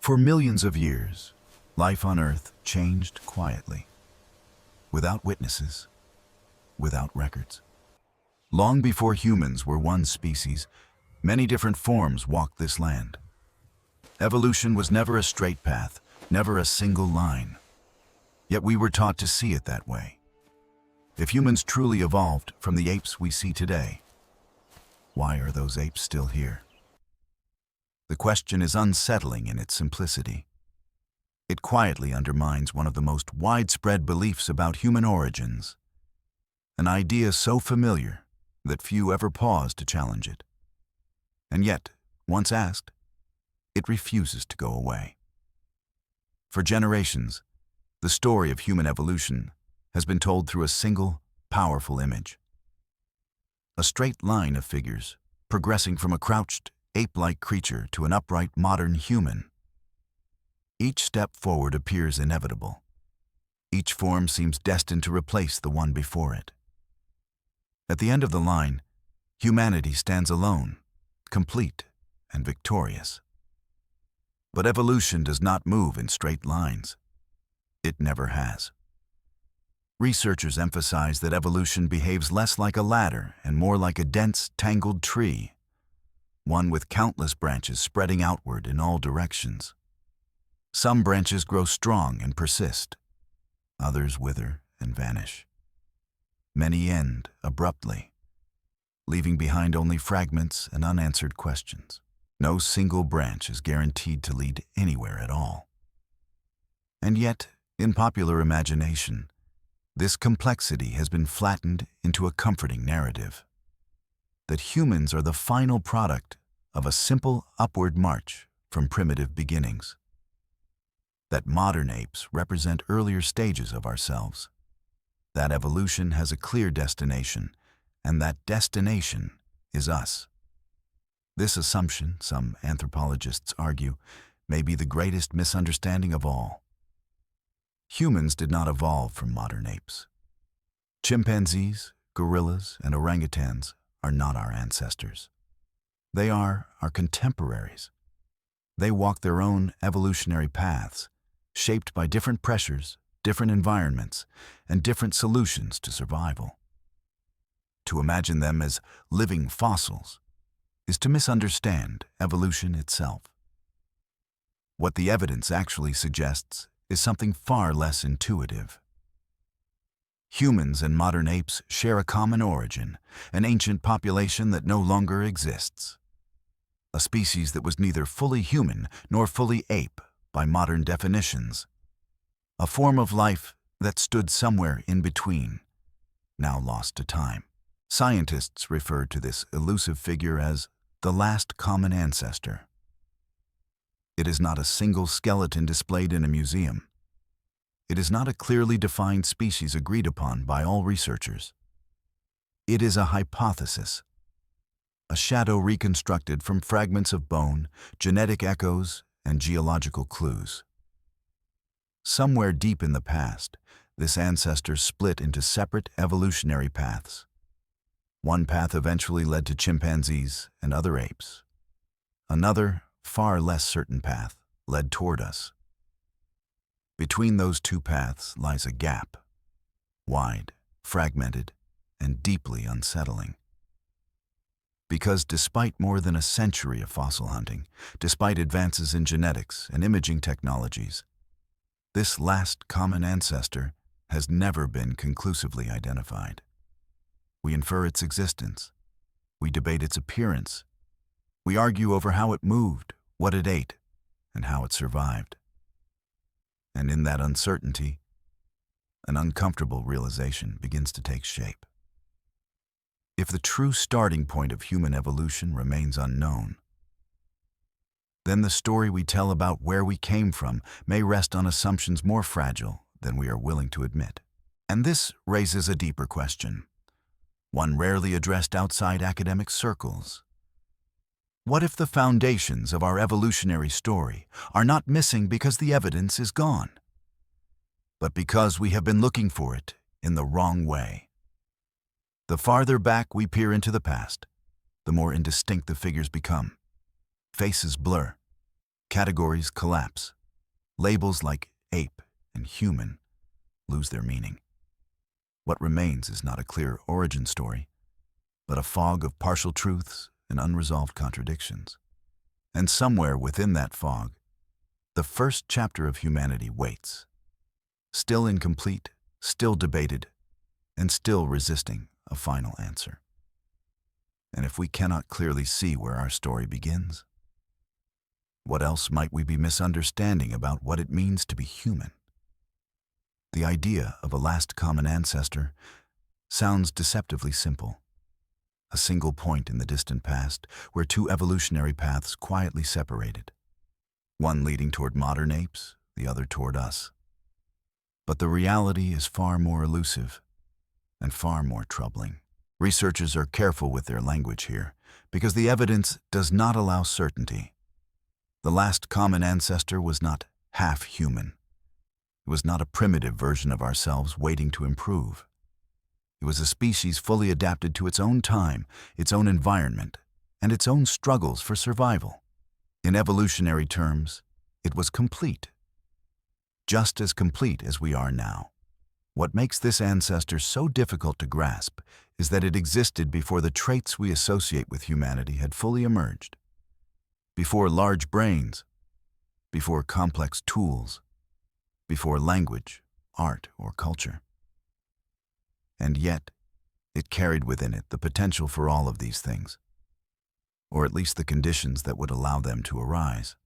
For millions of years, life on Earth changed quietly, without witnesses, without records. Long before humans were one species, many different forms walked this land. Evolution was never a straight path, never a single line. Yet we were taught to see it that way. If humans truly evolved from the apes we see today, why are those apes still here? The question is unsettling in its simplicity. It quietly undermines one of the most widespread beliefs about human origins, an idea so familiar that few ever pause to challenge it. And yet, once asked, it refuses to go away. For generations, the story of human evolution has been told through a single, powerful image. A straight line of figures, progressing from a crouched, ape-like creature to an upright, modern human. Each step forward appears inevitable. Each form seems destined to replace the one before it. At the end of the line, humanity stands alone, complete and victorious. But evolution does not move in straight lines. It never has. Researchers emphasize that evolution behaves less like a ladder and more like a dense, tangled tree, one with countless branches spreading outward in all directions. Some branches grow strong and persist. Others wither and vanish. Many end abruptly, leaving behind only fragments and unanswered questions. No single branch is guaranteed to lead anywhere at all. And yet, in popular imagination, this complexity has been flattened into a comforting narrative. That humans are the final product of a simple upward march from primitive beginnings. That modern apes represent earlier stages of ourselves. That evolution has a clear destination, and that destination is us. This assumption, some anthropologists argue, may be the greatest misunderstanding of all. Humans did not evolve from modern apes. Chimpanzees, gorillas, and orangutans are not our ancestors. They are our contemporaries. They walk their own evolutionary paths, shaped by different pressures, different environments, and different solutions to survival. To imagine them as living fossils is to misunderstand evolution itself. What the evidence actually suggests is something far less intuitive. Humans and modern apes share a common origin, an ancient population that no longer exists. A species that was neither fully human nor fully ape by modern definitions. A form of life that stood somewhere in between, now lost to time. Scientists refer to this elusive figure as the last common ancestor. It is not a single skeleton displayed in a museum. It is not a clearly defined species agreed upon by all researchers. It is a hypothesis, a shadow reconstructed from fragments of bone, genetic echoes, and geological clues. Somewhere deep in the past, this ancestor split into separate evolutionary paths. One path eventually led to chimpanzees and other apes. Another, far less certain path led toward us. Between those two paths lies a gap, wide, fragmented, and deeply unsettling. Because despite more than a century of fossil hunting, despite advances in genetics and imaging technologies, this last common ancestor has never been conclusively identified. We infer its existence. We debate its appearance. We argue over how it moved, what it ate, and how it survived. And in that uncertainty, an uncomfortable realization begins to take shape. If the true starting point of human evolution remains unknown, then the story we tell about where we came from may rest on assumptions more fragile than we are willing to admit. And this raises a deeper question, one rarely addressed outside academic circles. What if the foundations of our evolutionary story are not missing because the evidence is gone, but because we have been looking for it in the wrong way? The farther back we peer into the past, the more indistinct the figures become. Faces blur, Categories collapse. Labels like ape and human lose their meaning. What remains is not a clear origin story, but a fog of partial truths and unresolved contradictions. And somewhere within that fog, the first chapter of humanity waits, still incomplete, still debated, and still resisting a final answer. And if we cannot clearly see where our story begins, what else might we be misunderstanding about what it means to be human? The idea of a last common ancestor sounds deceptively simple. A single point in the distant past where two evolutionary paths quietly separated, one leading toward modern apes, the other toward us. But the reality is far more elusive and far more troubling. Researchers are careful with their language here because the evidence does not allow certainty. The last common ancestor was not half human. It was not a primitive version of ourselves waiting to improve. It was a species fully adapted to its own time, its own environment, and its own struggles for survival. In evolutionary terms, it was complete. Just as complete as we are now. What makes this ancestor so difficult to grasp is that it existed before the traits we associate with humanity had fully emerged. Before large brains, before complex tools, before language, art, or culture. And yet, it carried within it the potential for all of these things, or at least the conditions that would allow them to arise.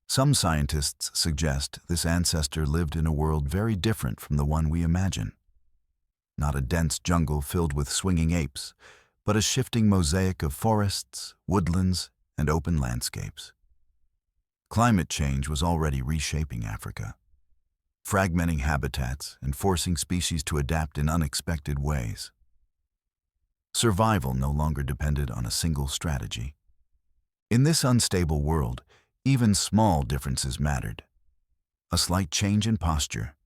Some scientists suggest this ancestor lived in a world very different from the one we imagine. Not a dense jungle filled with swinging apes, but a shifting mosaic of forests, woodlands, and open landscapes. Climate change was already reshaping Africa, fragmenting habitats and forcing species to adapt in unexpected ways. Survival no longer depended on a single strategy. In this unstable world, even small differences mattered. A slight change in posture,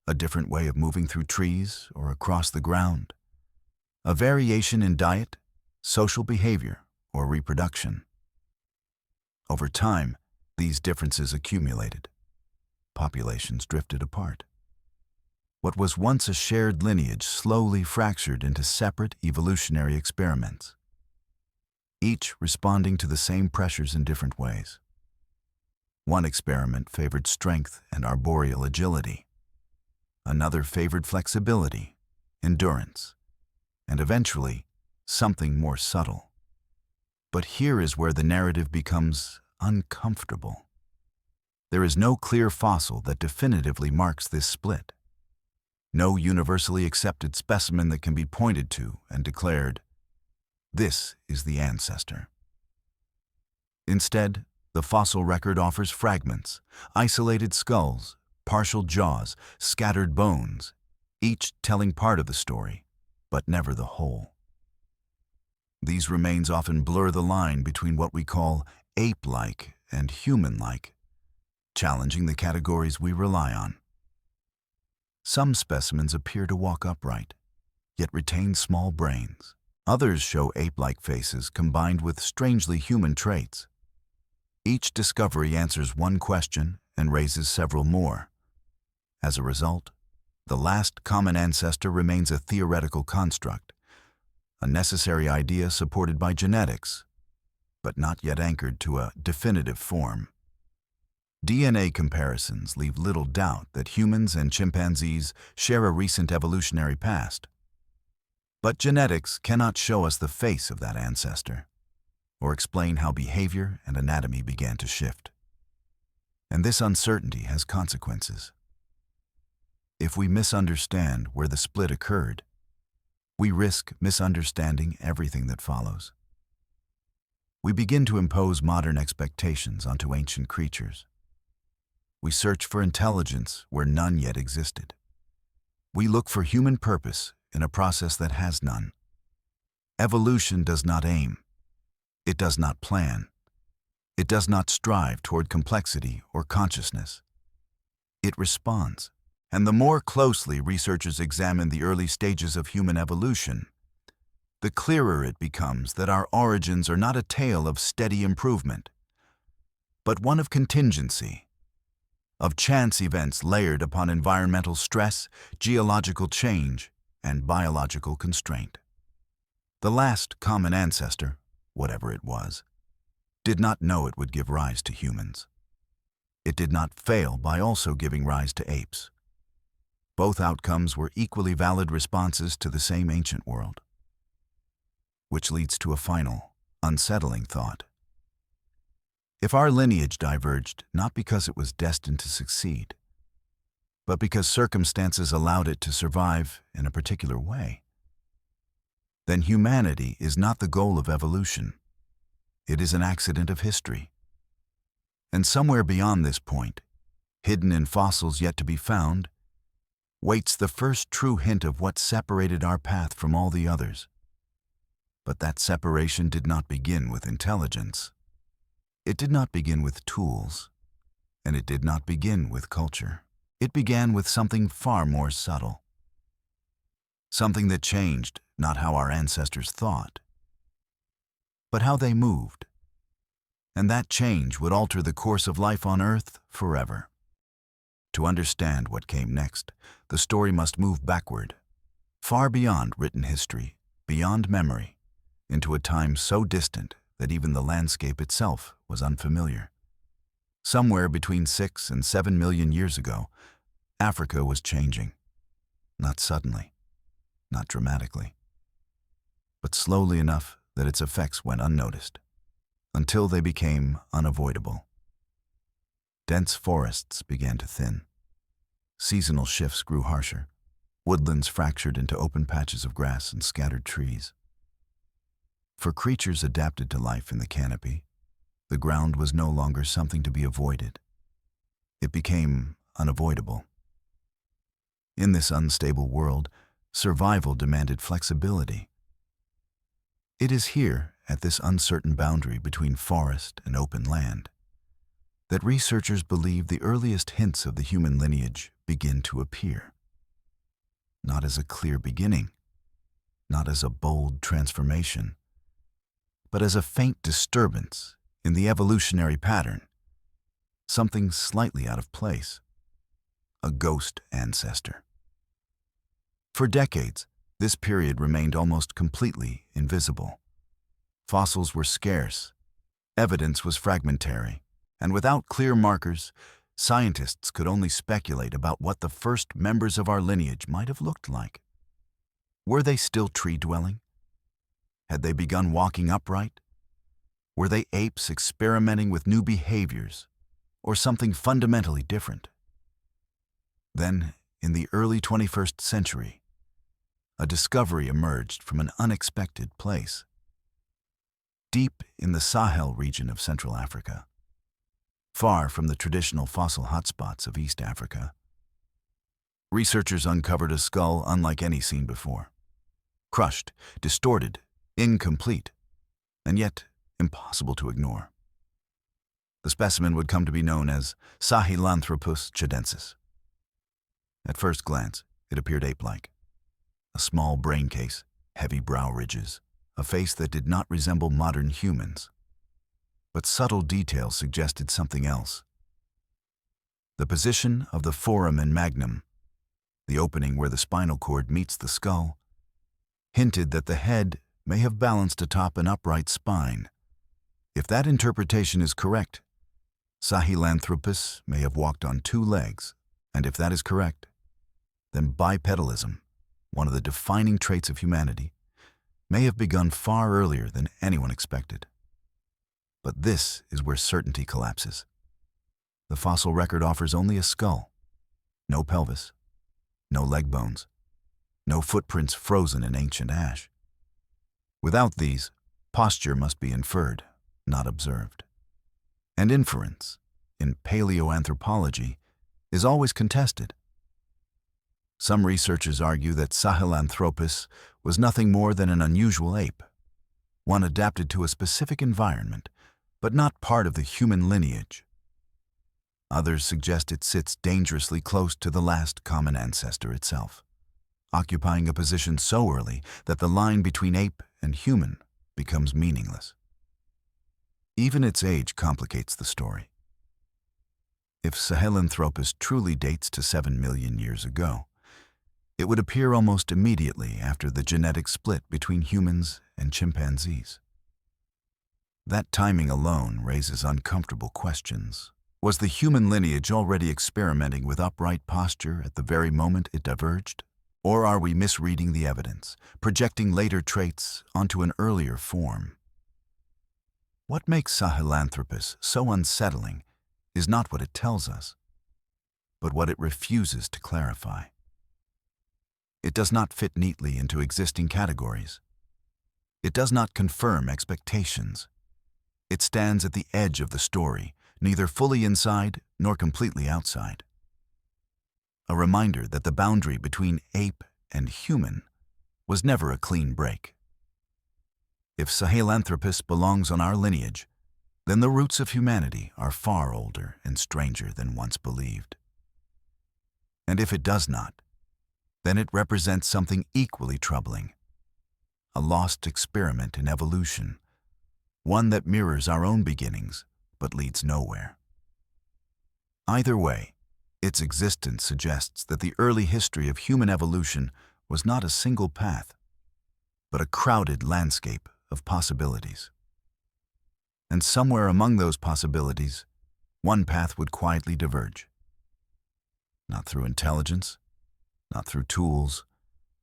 a different way of moving through trees or across the ground, a variation in diet, social behavior, or reproduction. Over time, these differences accumulated. Populations drifted apart. What was once a shared lineage slowly fractured into separate evolutionary experiments, each responding to the same pressures in different ways. One experiment favored strength and arboreal agility. Another favored flexibility, endurance, and eventually, something more subtle. But here is where the narrative becomes uncomfortable. There is no clear fossil that definitively marks this split. No universally accepted specimen that can be pointed to and declared, "This is the ancestor." Instead, the fossil record offers fragments, isolated skulls, partial jaws, scattered bones, each telling part of the story, but never the whole. These remains often blur the line between what we call ape-like and human-like, challenging the categories we rely on. Some specimens appear to walk upright, yet retain small brains. Others show ape-like faces combined with strangely human traits. Each discovery answers one question and raises several more. As a result, the last common ancestor remains a theoretical construct, a necessary idea supported by genetics, but not yet anchored to a definitive form. DNA comparisons leave little doubt that humans and chimpanzees share a recent evolutionary past. But genetics cannot show us the face of that ancestor, or explain how behavior and anatomy began to shift. And this uncertainty has consequences. If we misunderstand where the split occurred, we risk misunderstanding everything that follows. We begin to impose modern expectations onto ancient creatures. We search for intelligence where none yet existed. We look for human purpose in a process that has none. Evolution does not aim. It does not plan. It does not strive toward complexity or consciousness. It responds. And the more closely researchers examine the early stages of human evolution, the clearer it becomes that our origins are not a tale of steady improvement, but one of contingency, of chance events layered upon environmental stress, geological change, and biological constraint. The last common ancestor, whatever it was, did not know it would give rise to humans. It did not fail by also giving rise to apes. Both outcomes were equally valid responses to the same ancient world. Which leads to a final, unsettling thought. If our lineage diverged not because it was destined to succeed, but because circumstances allowed it to survive in a particular way, then humanity is not the goal of evolution. It is an accident of history. And somewhere beyond this point, hidden in fossils yet to be found, waits the first true hint of what separated our path from all the others. But that separation did not begin with intelligence. It did not begin with tools, and it did not begin with culture. It began with something far more subtle. Something that changed not how our ancestors thought, but how they moved. And that change would alter the course of life on Earth forever. To understand what came next, the story must move backward, far beyond written history, beyond memory, into a time so distant that even the landscape itself was unfamiliar. Somewhere between 6 and 7 million years ago, Africa was changing. Not suddenly, not dramatically, but slowly enough that its effects went unnoticed, until they became unavoidable. Dense forests began to thin. Seasonal shifts grew harsher. Woodlands fractured into open patches of grass and scattered trees. For creatures adapted to life in the canopy, the ground was no longer something to be avoided. It became unavoidable. In this unstable world, survival demanded flexibility. It is here, at this uncertain boundary between forest and open land, that researchers believe the earliest hints of the human lineage begin to appear. Not as a clear beginning, not as a bold transformation, but as a faint disturbance in the evolutionary pattern, something slightly out of place, a ghost ancestor. For decades, this period remained almost completely invisible. Fossils were scarce, evidence was fragmentary, and without clear markers, scientists could only speculate about what the first members of our lineage might have looked like. Were they still tree-dwelling? Had they begun walking upright? Were they apes experimenting with new behaviors, or something fundamentally different? Then, in the early 21st century, a discovery emerged from an unexpected place. Deep in the Sahel region of Central Africa, far from the traditional fossil hotspots of East Africa, researchers uncovered a skull unlike any seen before. Crushed, distorted, incomplete, and yet impossible to ignore. The specimen would come to be known as Sahelanthropus chidensis. At first glance, it appeared ape-like. A small brain case, heavy brow ridges, a face that did not resemble modern humans. But subtle details suggested something else. The position of the foramen magnum, the opening where the spinal cord meets the skull, hinted that the head may have balanced atop an upright spine. If that interpretation is correct, Sahelanthropus may have walked on 2 legs, and if that is correct, then bipedalism, one of the defining traits of humanity, may have begun far earlier than anyone expected. But this is where certainty collapses. The fossil record offers only a skull, no pelvis, no leg bones, no footprints frozen in ancient ash. Without these, posture must be inferred, not observed. And inference, in paleoanthropology, is always contested. Some researchers argue that Sahelanthropus was nothing more than an unusual ape, one adapted to a specific environment, but not part of the human lineage. Others suggest it sits dangerously close to the last common ancestor itself, occupying a position so early that the line between ape and human becomes meaningless. Even its age complicates the story. if Sahelanthropus truly dates to 7 million years ago, it would appear almost immediately after the genetic split between humans and chimpanzees. That timing alone raises uncomfortable questions. Was the human lineage already experimenting with upright posture at the very moment it diverged? Or are we misreading the evidence, projecting later traits onto an earlier form? What makes Sahelanthropus so unsettling is not what it tells us, but what it refuses to clarify. It does not fit neatly into existing categories. It does not confirm expectations. It stands at the edge of the story, neither fully inside nor completely outside. A reminder that the boundary between ape and human was never a clean break. If Sahelanthropus belongs on our lineage, then the roots of humanity are far older and stranger than once believed. And if it does not, then it represents something equally troubling, a lost experiment in evolution, one that mirrors our own beginnings but leads nowhere. Either way, its existence suggests that the early history of human evolution was not a single path, but a crowded landscape of possibilities. And somewhere among those possibilities, one path would quietly diverge. Not through intelligence, not through tools,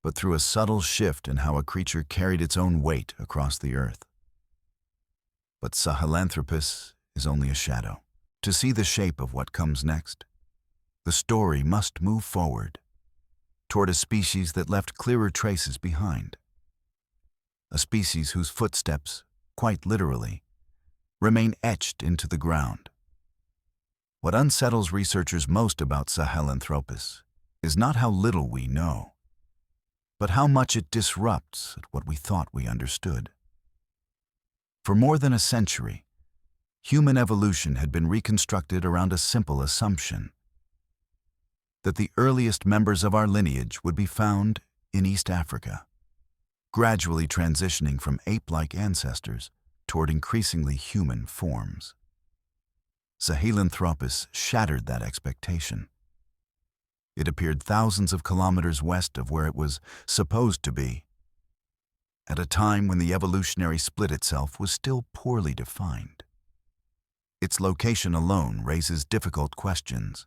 but through a subtle shift in how a creature carried its own weight across the earth. But Sahelanthropus is only a shadow. To see the shape of what comes next, the story must move forward, toward a species that left clearer traces behind. A species whose footsteps, quite literally, remain etched into the ground. What unsettles researchers most about Sahelanthropus is not how little we know, but how much it disrupts what we thought we understood. For more than a century, human evolution had been reconstructed around a simple assumption: that the earliest members of our lineage would be found in East Africa, gradually transitioning from ape-like ancestors toward increasingly human forms. Sahelanthropus shattered that expectation. It appeared thousands of kilometers west of where it was supposed to be, at a time when the evolutionary split itself was still poorly defined. Its location alone raises difficult questions.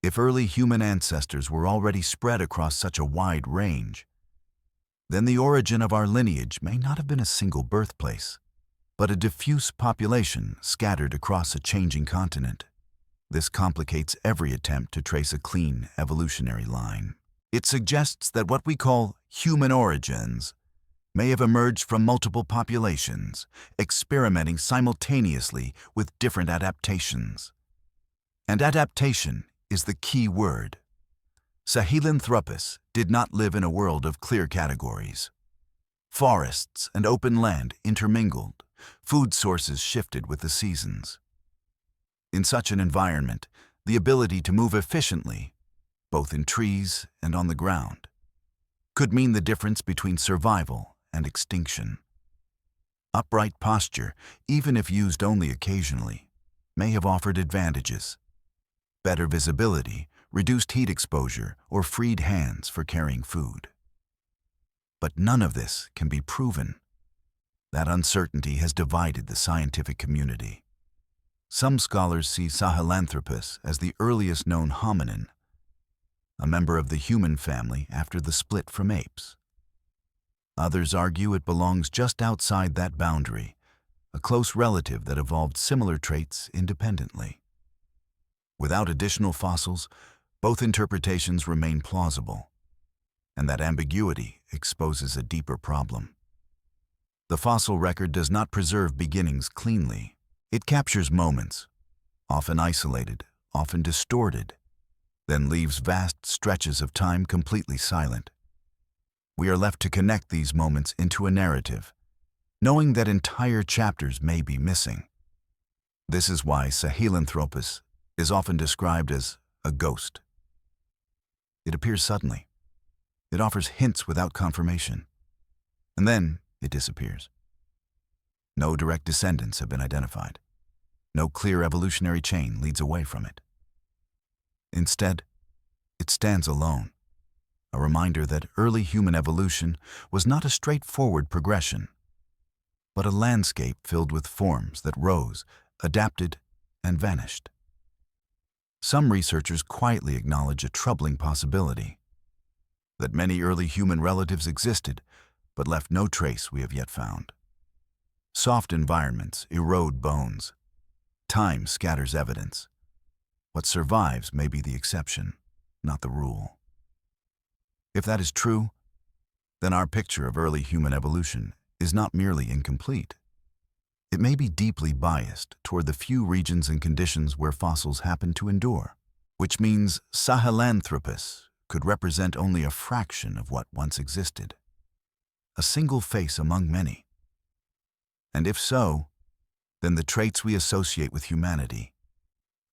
If early human ancestors were already spread across such a wide range, then the origin of our lineage may not have been a single birthplace, but a diffuse population scattered across a changing continent. This complicates every attempt to trace a clean evolutionary line. It suggests that what we call human origins may have emerged from multiple populations, experimenting simultaneously with different adaptations. And adaptation is the key word. Sahelanthropus did not live in a world of clear categories. Forests and open land intermingled, food sources shifted with the seasons. In such an environment, the ability to move efficiently, both in trees and on the ground, could mean the difference between survival and extinction. Upright posture, even if used only occasionally, may have offered advantages: better visibility, reduced heat exposure, or freed hands for carrying food. But none of this can be proven. That uncertainty has divided the scientific community. Some scholars see Sahelanthropus as the earliest known hominin, a member of the human family after the split from apes. Others argue it belongs just outside that boundary, a close relative that evolved similar traits independently. Without additional fossils, both interpretations remain plausible, and that ambiguity exposes a deeper problem. The fossil record does not preserve beginnings cleanly. It captures moments, often isolated, often distorted, then leaves vast stretches of time completely silent. We are left to connect these moments into a narrative, knowing that entire chapters may be missing. This is why Sahelanthropus is often described as a ghost. It appears suddenly. It offers hints without confirmation, and then it disappears. No direct descendants have been identified. No clear evolutionary chain leads away from it. Instead, it stands alone, a reminder that early human evolution was not a straightforward progression, but a landscape filled with forms that rose, adapted, and vanished. Some researchers quietly acknowledge a troubling possibility: that many early human relatives existed, but left no trace we have yet found. Soft environments erode bones. Time scatters evidence. What survives may be the exception, not the rule. If that is true, then our picture of early human evolution is not merely incomplete. It may be deeply biased toward the few regions and conditions where fossils happen to endure, which means Sahelanthropus could represent only a fraction of what once existed, a single face among many. And if so, then the traits we associate with humanity,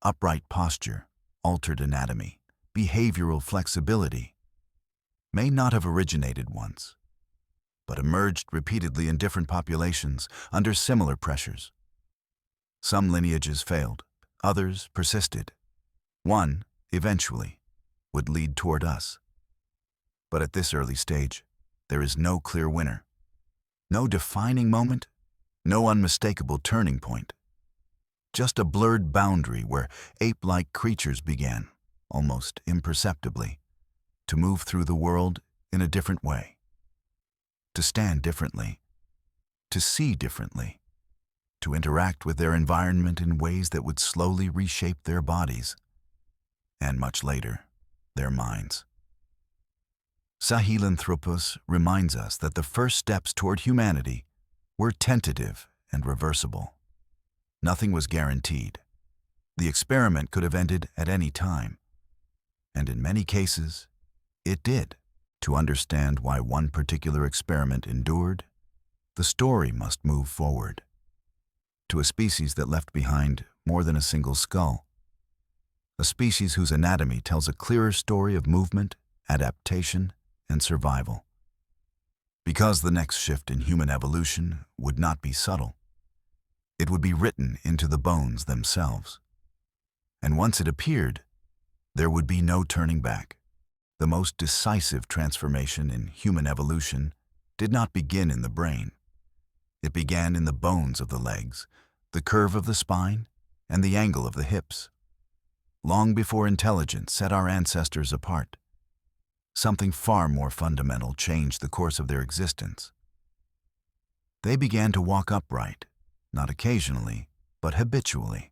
upright posture, altered anatomy, behavioral flexibility, may not have originated once, but emerged repeatedly in different populations under similar pressures. Some lineages failed, others persisted. One, eventually, would lead toward us. But at this early stage, there is no clear winner, no defining moment, no unmistakable turning point. Just a blurred boundary where ape-like creatures began, almost imperceptibly, to move through the world in a different way, to stand differently, to see differently, to interact with their environment in ways that would slowly reshape their bodies, and much later, their minds. Sahelanthropus reminds us that the first steps toward humanity were tentative and reversible. Nothing was guaranteed. The experiment could have ended at any time, and in many cases, it did. To understand why one particular experiment endured, the story must move forward to a species that left behind more than a single skull, a species whose anatomy tells a clearer story of movement, adaptation, and survival. Because the next shift in human evolution would not be subtle, it would be written into the bones themselves. And once it appeared, there would be no turning back. The most decisive transformation in human evolution did not begin in the brain. It began in the bones of the legs, the curve of the spine, and the angle of the hips. Long before intelligence set our ancestors apart, something far more fundamental changed the course of their existence. They began to walk upright, not occasionally, but habitually.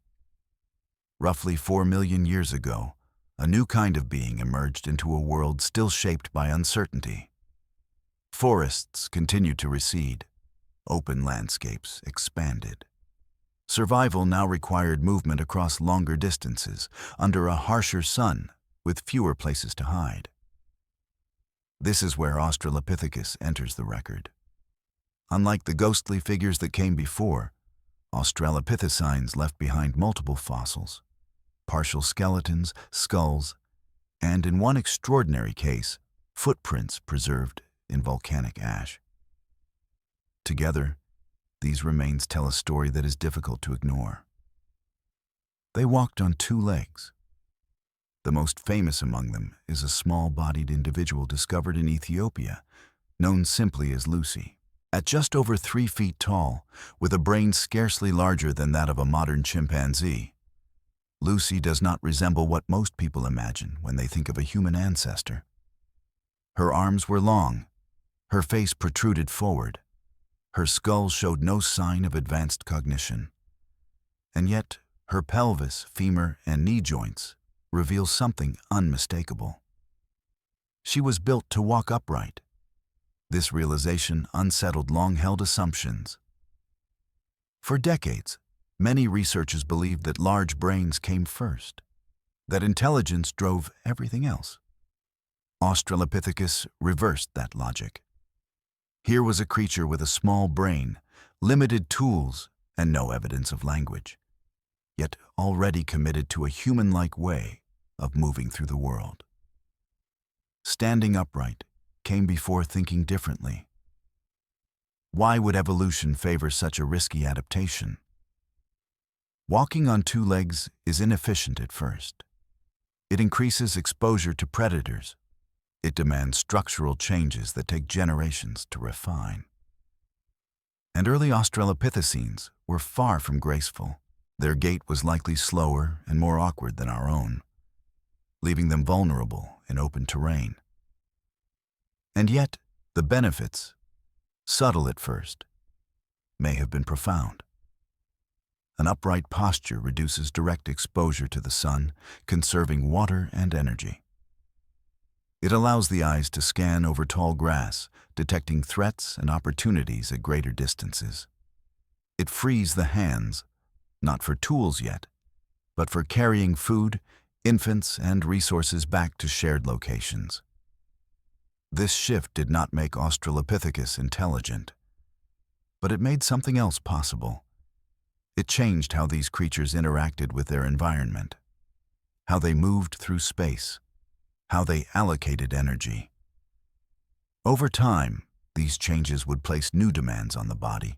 Roughly 4 million years ago, a new kind of being emerged into a world still shaped by uncertainty. Forests continued to recede. Open landscapes expanded. Survival now required movement across longer distances, under a harsher sun, with fewer places to hide. This is where Australopithecus enters the record. Unlike the ghostly figures that came before, Australopithecines left behind multiple fossils, partial skeletons, skulls, and in one extraordinary case, footprints preserved in volcanic ash. Together, these remains tell a story that is difficult to ignore. They walked on 2 legs. The most famous among them is a small-bodied individual discovered in Ethiopia, known simply as Lucy. At just over 3 feet tall, with a brain scarcely larger than that of a modern chimpanzee, Lucy does not resemble what most people imagine when they think of a human ancestor. Her arms were long, her face protruded forward, her skull showed no sign of advanced cognition, and yet her pelvis, femur, and knee joints reveal something unmistakable. She was built to walk upright. This realization unsettled long-held assumptions. For decades, many researchers believed that large brains came first, that intelligence drove everything else. Australopithecus reversed that logic. Here was a creature with a small brain, limited tools, and no evidence of language, yet already committed to a human-like way of moving through the world. Standing upright came before thinking differently. Why would evolution favor such a risky adaptation? Walking on 2 legs is inefficient at first. It increases exposure to predators. It demands structural changes that take generations to refine. And early Australopithecines were far from graceful. Their gait was likely slower and more awkward than our own, leaving them vulnerable in open terrain. And yet, the benefits, subtle at first, may have been profound. An upright posture reduces direct exposure to the sun, conserving water and energy. It allows the eyes to scan over tall grass, detecting threats and opportunities at greater distances. It frees the hands, not for tools yet, but for carrying food, infants, and resources back to shared locations. This shift did not make Australopithecus intelligent, but it made something else possible. It changed how these creatures interacted with their environment, how they moved through space, how they allocated energy. Over time, these changes would place new demands on the body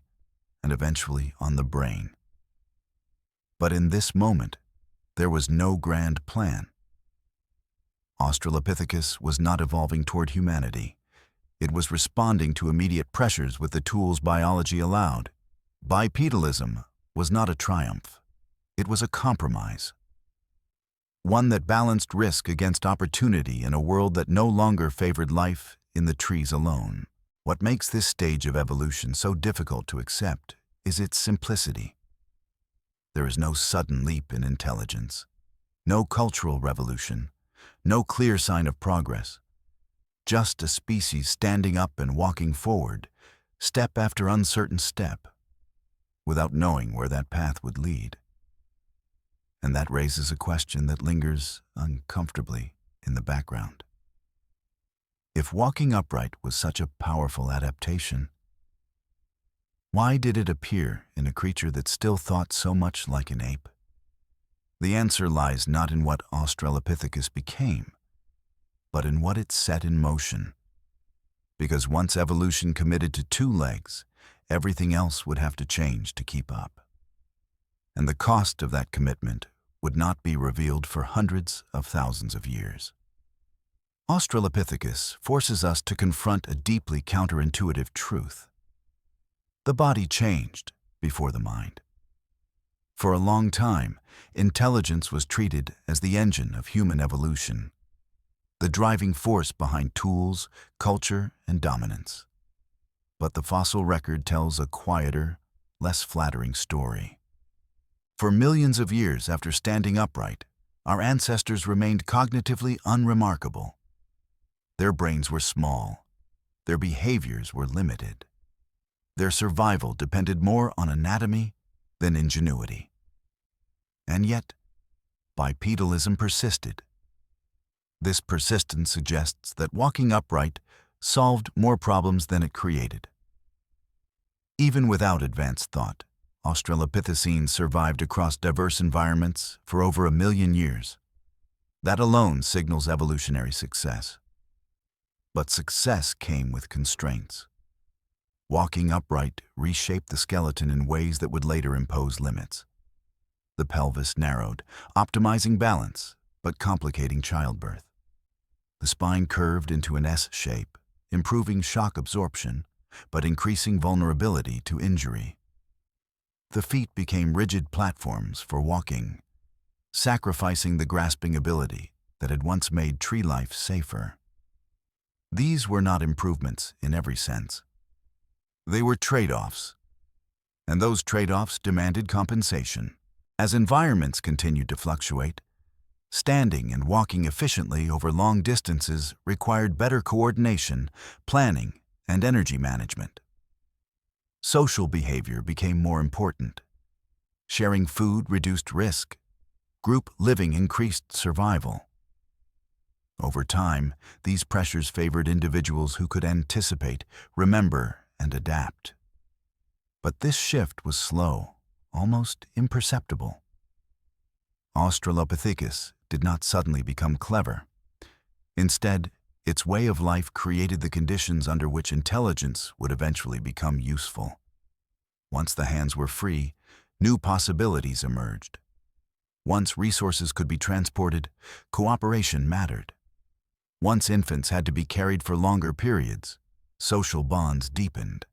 and eventually on the brain. But in this moment, there was no grand plan. Australopithecus was not evolving toward humanity. It was responding to immediate pressures with the tools biology allowed. Bipedalism was not a triumph. It was a compromise. One that balanced risk against opportunity in a world that no longer favored life in the trees alone. What makes this stage of evolution so difficult to accept is its simplicity. There is no sudden leap in intelligence, no cultural revolution, no clear sign of progress. Just a species standing up and walking forward, step after uncertain step, without knowing where that path would lead. And that raises a question that lingers uncomfortably in the background. If walking upright was such a powerful adaptation, why did it appear in a creature that still thought so much like an ape? The answer lies not in what Australopithecus became, but in what it set in motion. Because once evolution committed to 2 legs, everything else would have to change to keep up. And the cost of that commitment would not be revealed for hundreds of thousands of years. Australopithecus forces us to confront a deeply counterintuitive truth. The body changed before the mind. For a long time, intelligence was treated as the engine of human evolution, the driving force behind tools, culture, and dominance. But the fossil record tells a quieter, less flattering story. For millions of years after standing upright, our ancestors remained cognitively unremarkable. Their brains were small. Their behaviors were limited. Their survival depended more on anatomy than ingenuity. And yet, bipedalism persisted. This persistence suggests that walking upright solved more problems than it created. Even without advanced thought, Australopithecines survived across diverse environments for over 1 million years. That alone signals evolutionary success. But success came with constraints. Walking upright reshaped the skeleton in ways that would later impose limits. The pelvis narrowed, optimizing balance, but complicating childbirth. The spine curved into an S shape, improving shock absorption, but increasing vulnerability to injury. The feet became rigid platforms for walking, sacrificing the grasping ability that had once made tree life safer. These were not improvements in every sense. They were trade-offs, and those trade-offs demanded compensation. As environments continued to fluctuate, standing and walking efficiently over long distances required better coordination, planning, and energy management. Social behavior became more important. Sharing food reduced risk. Group living increased survival. Over time, these pressures favored individuals who could anticipate, remember, and adapt. But this shift was slow, almost imperceptible. Australopithecus did not suddenly become clever. Instead, its way of life created the conditions under which intelligence would eventually become useful. Once the hands were free, new possibilities emerged. Once resources could be transported, cooperation mattered. Once infants had to be carried for longer periods, social bonds deepened.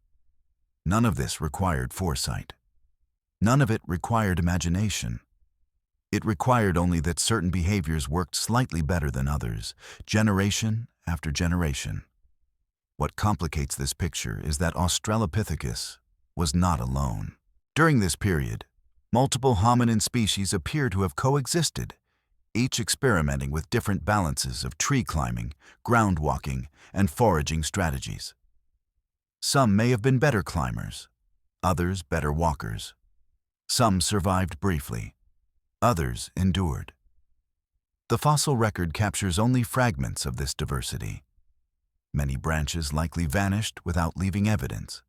None of this required foresight. None of it required imagination. It required only that certain behaviors worked slightly better than others, generation after generation. What complicates this picture is that Australopithecus was not alone. During this period, multiple hominin species appear to have coexisted, each experimenting with different balances of tree climbing, ground walking, and foraging strategies. Some may have been better climbers, others better walkers. Some survived briefly, others endured. The fossil record captures only fragments of this diversity. Many branches likely vanished without leaving evidence.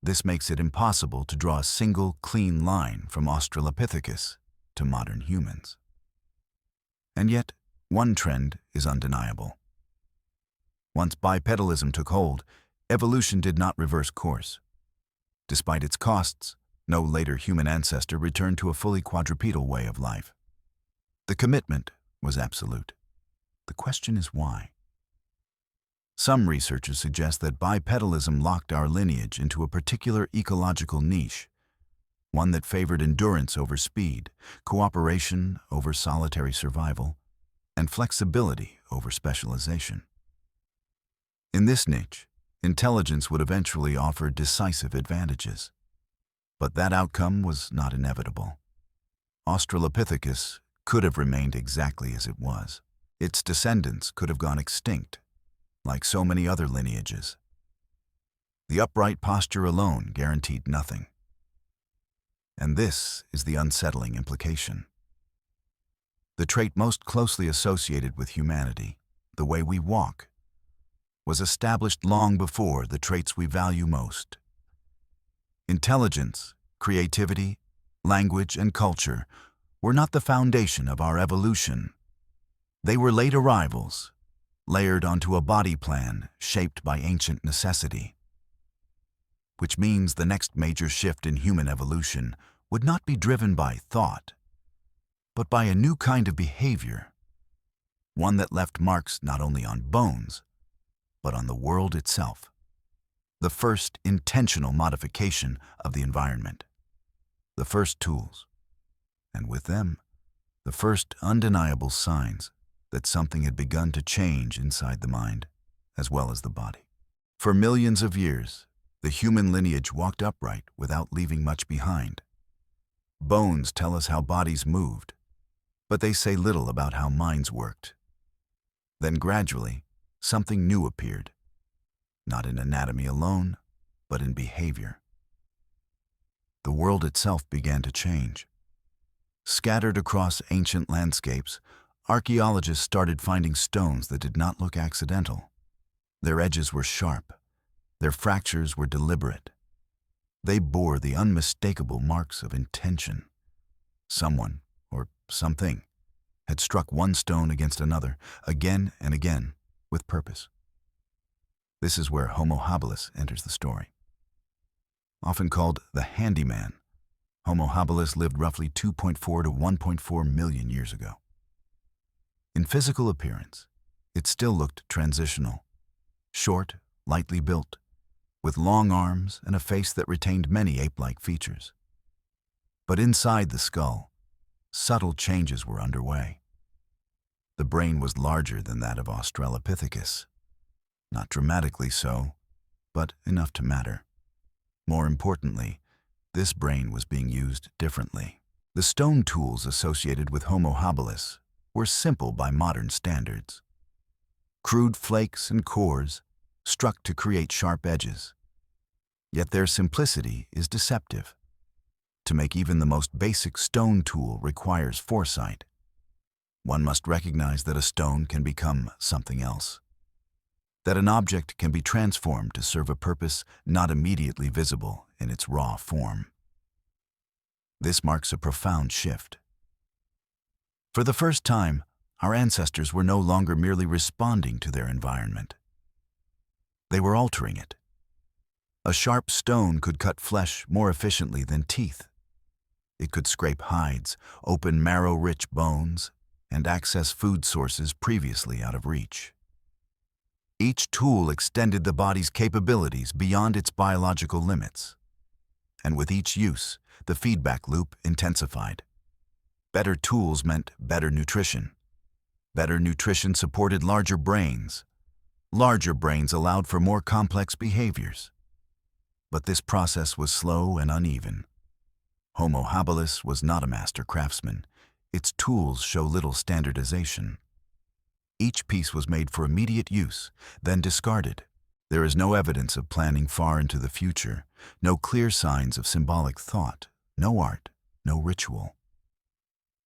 This makes it impossible to draw a single, clean line from Australopithecus to modern humans. And yet, one trend is undeniable. Once bipedalism took hold, evolution did not reverse course. Despite its costs, no later human ancestor returned to a fully quadrupedal way of life. The commitment was absolute. The question is why? Some researchers suggest that bipedalism locked our lineage into a particular ecological niche, one that favored endurance over speed, cooperation over solitary survival, and flexibility over specialization. In this niche, intelligence would eventually offer decisive advantages. But that outcome was not inevitable. Australopithecus could have remained exactly as it was. Its descendants could have gone extinct, like so many other lineages. The upright posture alone guaranteed nothing. And this is the unsettling implication. The trait most closely associated with humanity, the way we walk, was established long before the traits we value most. Intelligence, creativity, language, and culture were not the foundation of our evolution. They were late arrivals, layered onto a body plan shaped by ancient necessity. Which means the next major shift in human evolution would not be driven by thought, but by a new kind of behavior, one that left marks not only on bones, but on the world itself. The first intentional modification of the environment. The first tools, and with them, the first undeniable signs that something had begun to change inside the mind, as well as the body. For millions of years, the human lineage walked upright without leaving much behind. Bones tell us how bodies moved, but they say little about how minds worked. Then gradually, something new appeared, not in anatomy alone, but in behavior. The world itself began to change. Scattered across ancient landscapes, archaeologists started finding stones that did not look accidental. Their edges were sharp. Their fractures were deliberate. They bore the unmistakable marks of intention. Someone, or something, had struck one stone against another, again and again, with purpose. This is where Homo habilis enters the story. Often called the handyman, Homo habilis lived roughly 2.4 to 1.4 million years ago. In physical appearance, it still looked transitional, short, lightly built, with long arms and a face that retained many ape-like features. But inside the skull, subtle changes were underway. The brain was larger than that of Australopithecus. Not dramatically so, but enough to matter. More importantly, this brain was being used differently. The stone tools associated with Homo habilis were simple by modern standards. Crude flakes and cores struck to create sharp edges. Yet their simplicity is deceptive. To make even the most basic stone tool requires foresight. One must recognize that a stone can become something else, that an object can be transformed to serve a purpose not immediately visible in its raw form. This marks a profound shift. For the first time, our ancestors were no longer merely responding to their environment. They were altering it. A sharp stone could cut flesh more efficiently than teeth. It could scrape hides, open marrow-rich bones, and access food sources previously out of reach. Each tool extended the body's capabilities beyond its biological limits. And with each use, the feedback loop intensified. Better tools meant better nutrition. Better nutrition supported larger brains. Larger brains allowed for more complex behaviors. But this process was slow and uneven. Homo habilis was not a master craftsman. Its tools show little standardization. Each piece was made for immediate use, then discarded. There is no evidence of planning far into the future, no clear signs of symbolic thought, no art, no ritual.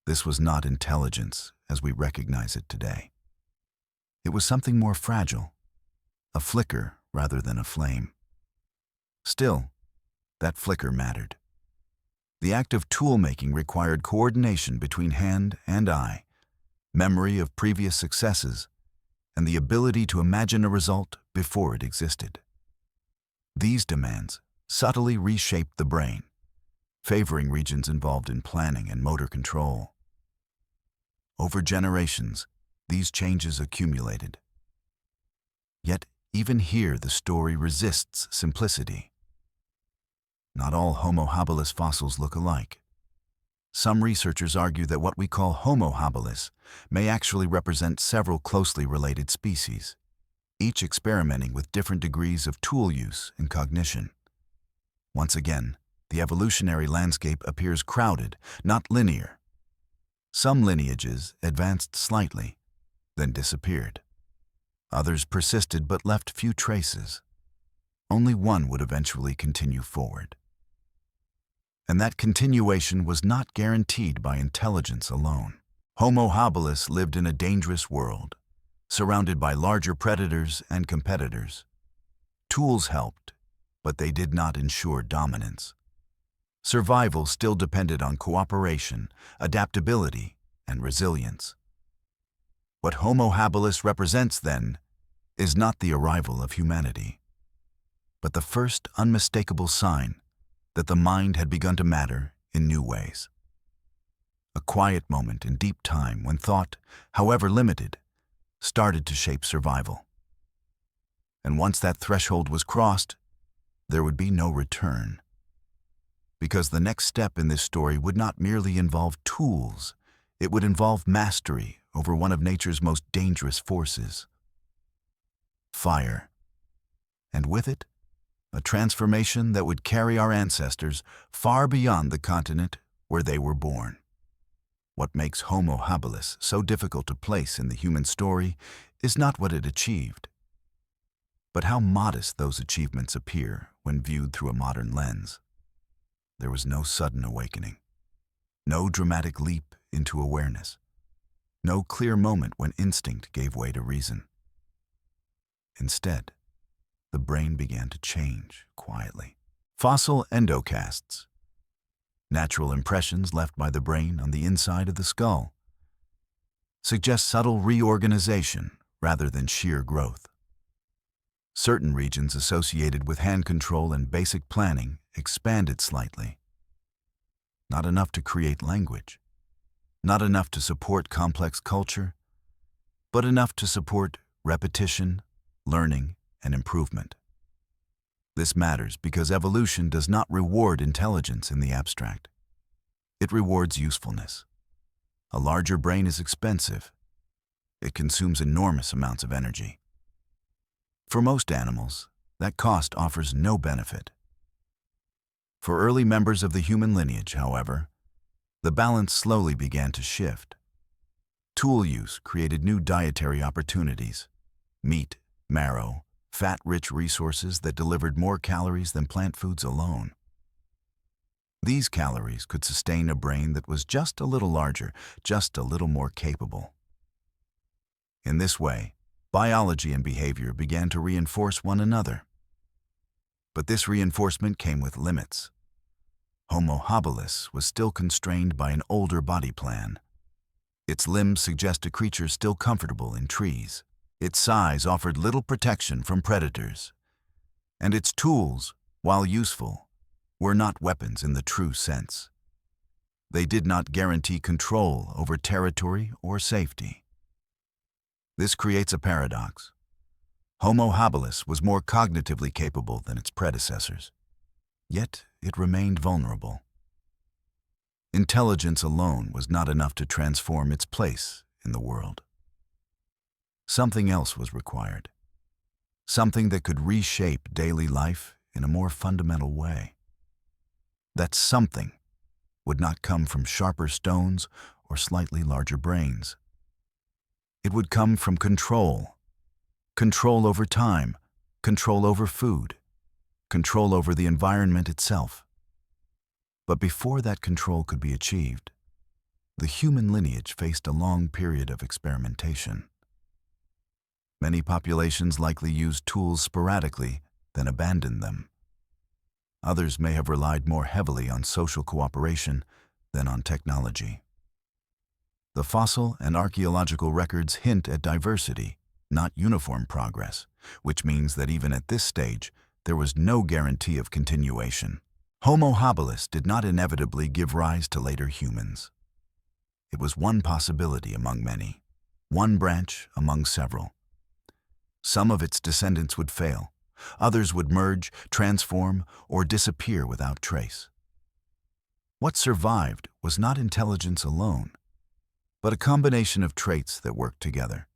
This was not intelligence as we recognize it today. It was something more fragile, a flicker rather than a flame. Still, that flicker mattered. The act of tool-making required coordination between hand and eye, memory of previous successes, and the ability to imagine a result before it existed. These demands subtly reshaped the brain, favoring regions involved in planning and motor control. Over generations, these changes accumulated. Yet, even here, the story resists simplicity. Not all Homo habilis fossils look alike. Some researchers argue that what we call Homo habilis may actually represent several closely related species, each experimenting with different degrees of tool use and cognition. Once again, the evolutionary landscape appears crowded, not linear. Some lineages advanced slightly, then disappeared. Others persisted but left few traces. Only one would eventually continue forward. And that continuation was not guaranteed by intelligence alone. Homo habilis lived in a dangerous world, surrounded by larger predators and competitors. Tools helped, but they did not ensure dominance. Survival still depended on cooperation, adaptability, and resilience. What Homo habilis represents, then, is not the arrival of humanity, but the first unmistakable sign that the mind had begun to matter in new ways. A quiet moment in deep time when thought, however limited, started to shape survival. And once that threshold was crossed, there would be no return. Because the next step in this story would not merely involve tools, it would involve mastery over one of nature's most dangerous forces: fire. And with it, a transformation that would carry our ancestors far beyond the continent where they were born. What makes Homo habilis so difficult to place in the human story is not what it achieved, but how modest those achievements appear when viewed through a modern lens. There was no sudden awakening, no dramatic leap into awareness, no clear moment when instinct gave way to reason. Instead, the brain began to change quietly. Fossil endocasts, natural impressions left by the brain on the inside of the skull, suggest subtle reorganization rather than sheer growth. Certain regions associated with hand control and basic planning expanded slightly. Not enough to create language, not enough to support complex culture, but enough to support repetition, learning, and improvement. This matters because evolution does not reward intelligence in the abstract. It rewards usefulness. A larger brain is expensive. It consumes enormous amounts of energy. For most animals, that cost offers no benefit. For early members of the human lineage, however, the balance slowly began to shift. Tool use created new dietary opportunities: meat, marrow, fat-rich resources that delivered more calories than plant foods alone. These calories could sustain a brain that was just a little larger, just a little more capable. In this way, biology and behavior began to reinforce one another. But this reinforcement came with limits. Homo habilis was still constrained by an older body plan. Its limbs suggest a creature still comfortable in trees. Its size offered little protection from predators, and its tools, while useful, were not weapons in the true sense. They did not guarantee control over territory or safety. This creates a paradox. Homo habilis was more cognitively capable than its predecessors, yet it remained vulnerable. Intelligence alone was not enough to transform its place in the world. Something else was required, something that could reshape daily life in a more fundamental way. That something would not come from sharper stones or slightly larger brains. It would come from control. Control over time, control over food, control over the environment itself. But before that control could be achieved, the human lineage faced a long period of experimentation. Many populations likely used tools sporadically, then abandoned them. Others may have relied more heavily on social cooperation than on technology. The fossil and archaeological records hint at diversity, not uniform progress, which means that even at this stage, there was no guarantee of continuation. Homo habilis did not inevitably give rise to later humans. It was one possibility among many, one branch among several. Some of its descendants would fail. Others would merge, transform, or disappear without trace. What survived was not intelligence alone, but a combination of traits that worked together.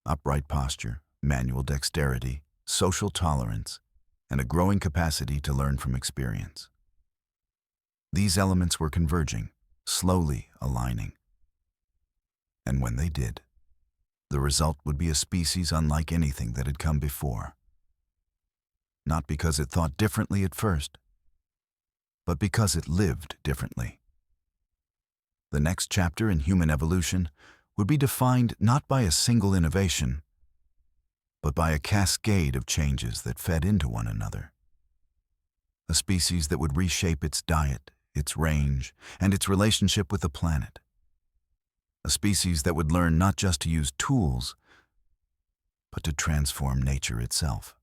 Upright posture, manual dexterity, social tolerance, and a growing capacity to learn from experience. These elements were converging, slowly aligning. And when they did, the result would be a species unlike anything that had come before. Not because it thought differently at first, but because it lived differently. The next chapter in human evolution would be defined not by a single innovation, but by a cascade of changes that fed into one another. A species that would reshape its diet, its range, and its relationship with the planet. A species that would learn not just to use tools, but to transform nature itself.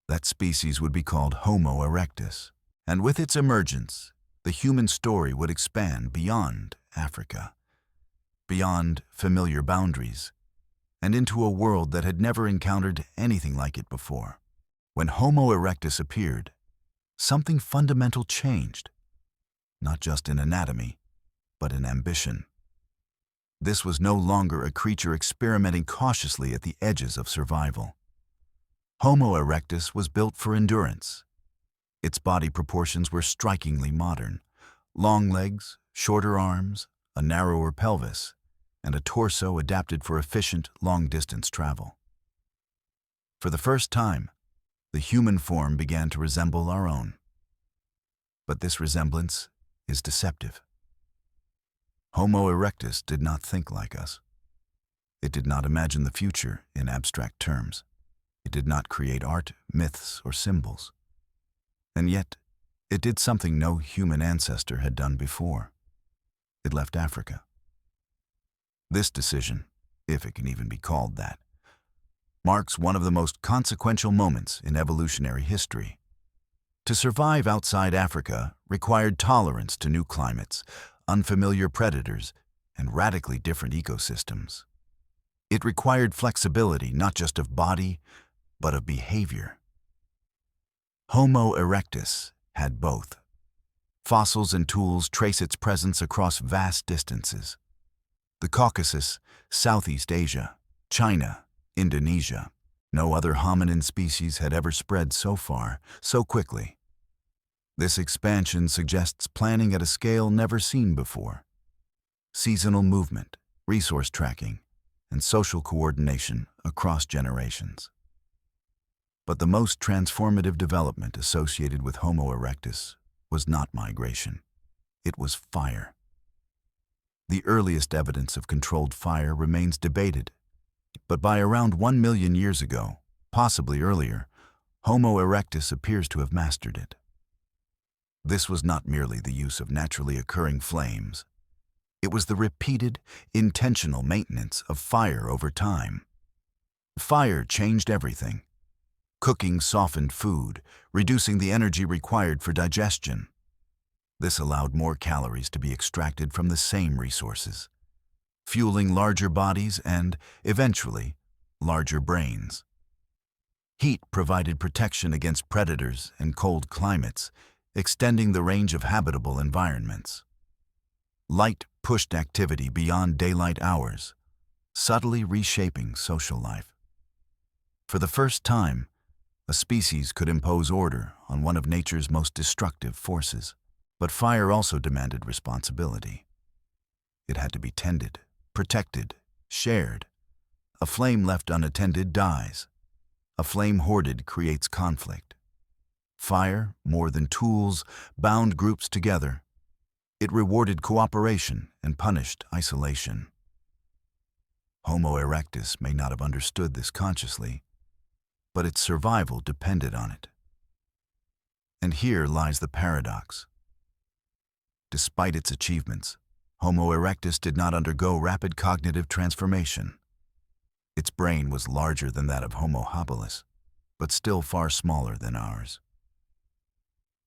That species would be called Homo erectus, and with its emergence, the human story would expand beyond Africa, beyond familiar boundaries, and into a world that had never encountered anything like it before. When Homo erectus appeared, something fundamental changed, not just in anatomy, but in ambition. This was no longer a creature experimenting cautiously at the edges of survival. Homo erectus was built for endurance. Its body proportions were strikingly modern. Long legs, shorter arms, a narrower pelvis, and a torso adapted for efficient, long-distance travel. For the first time, the human form began to resemble our own. But this resemblance is deceptive. Homo erectus did not think like us. It did not imagine the future in abstract terms. It did not create art, myths, or symbols. And yet, it did something no human ancestor had done before. It left Africa. This decision, if it can even be called that, marks one of the most consequential moments in evolutionary history. To survive outside Africa required tolerance to new climates, unfamiliar predators, and radically different ecosystems. It required flexibility not just of body, but of behavior. Homo erectus had both. Fossils and tools trace its presence across vast distances. The Caucasus, Southeast Asia, China, Indonesia. No other hominin species had ever spread so far, so quickly. This expansion suggests planning at a scale never seen before. Seasonal movement, resource tracking, and social coordination across generations. But the most transformative development associated with Homo erectus was not migration. It was fire. The earliest evidence of controlled fire remains debated, but by around 1 million years ago, possibly earlier, Homo erectus appears to have mastered it. This was not merely the use of naturally occurring flames. It was the repeated, intentional maintenance of fire over time. Fire changed everything. Cooking softened food, reducing the energy required for digestion. This allowed more calories to be extracted from the same resources, fueling larger bodies and, eventually, larger brains. Heat provided protection against predators and cold climates, extending the range of habitable environments. Light pushed activity beyond daylight hours, subtly reshaping social life. For the first time, a species could impose order on one of nature's most destructive forces. But fire also demanded responsibility. It had to be tended, protected, shared. A flame left unattended dies. A flame hoarded creates conflict. Fire, more than tools, bound groups together. It rewarded cooperation and punished isolation. Homo erectus may not have understood this consciously, but its survival depended on it. And here lies the paradox. Despite its achievements, Homo erectus did not undergo rapid cognitive transformation. Its brain was larger than that of Homo habilis, but still far smaller than ours.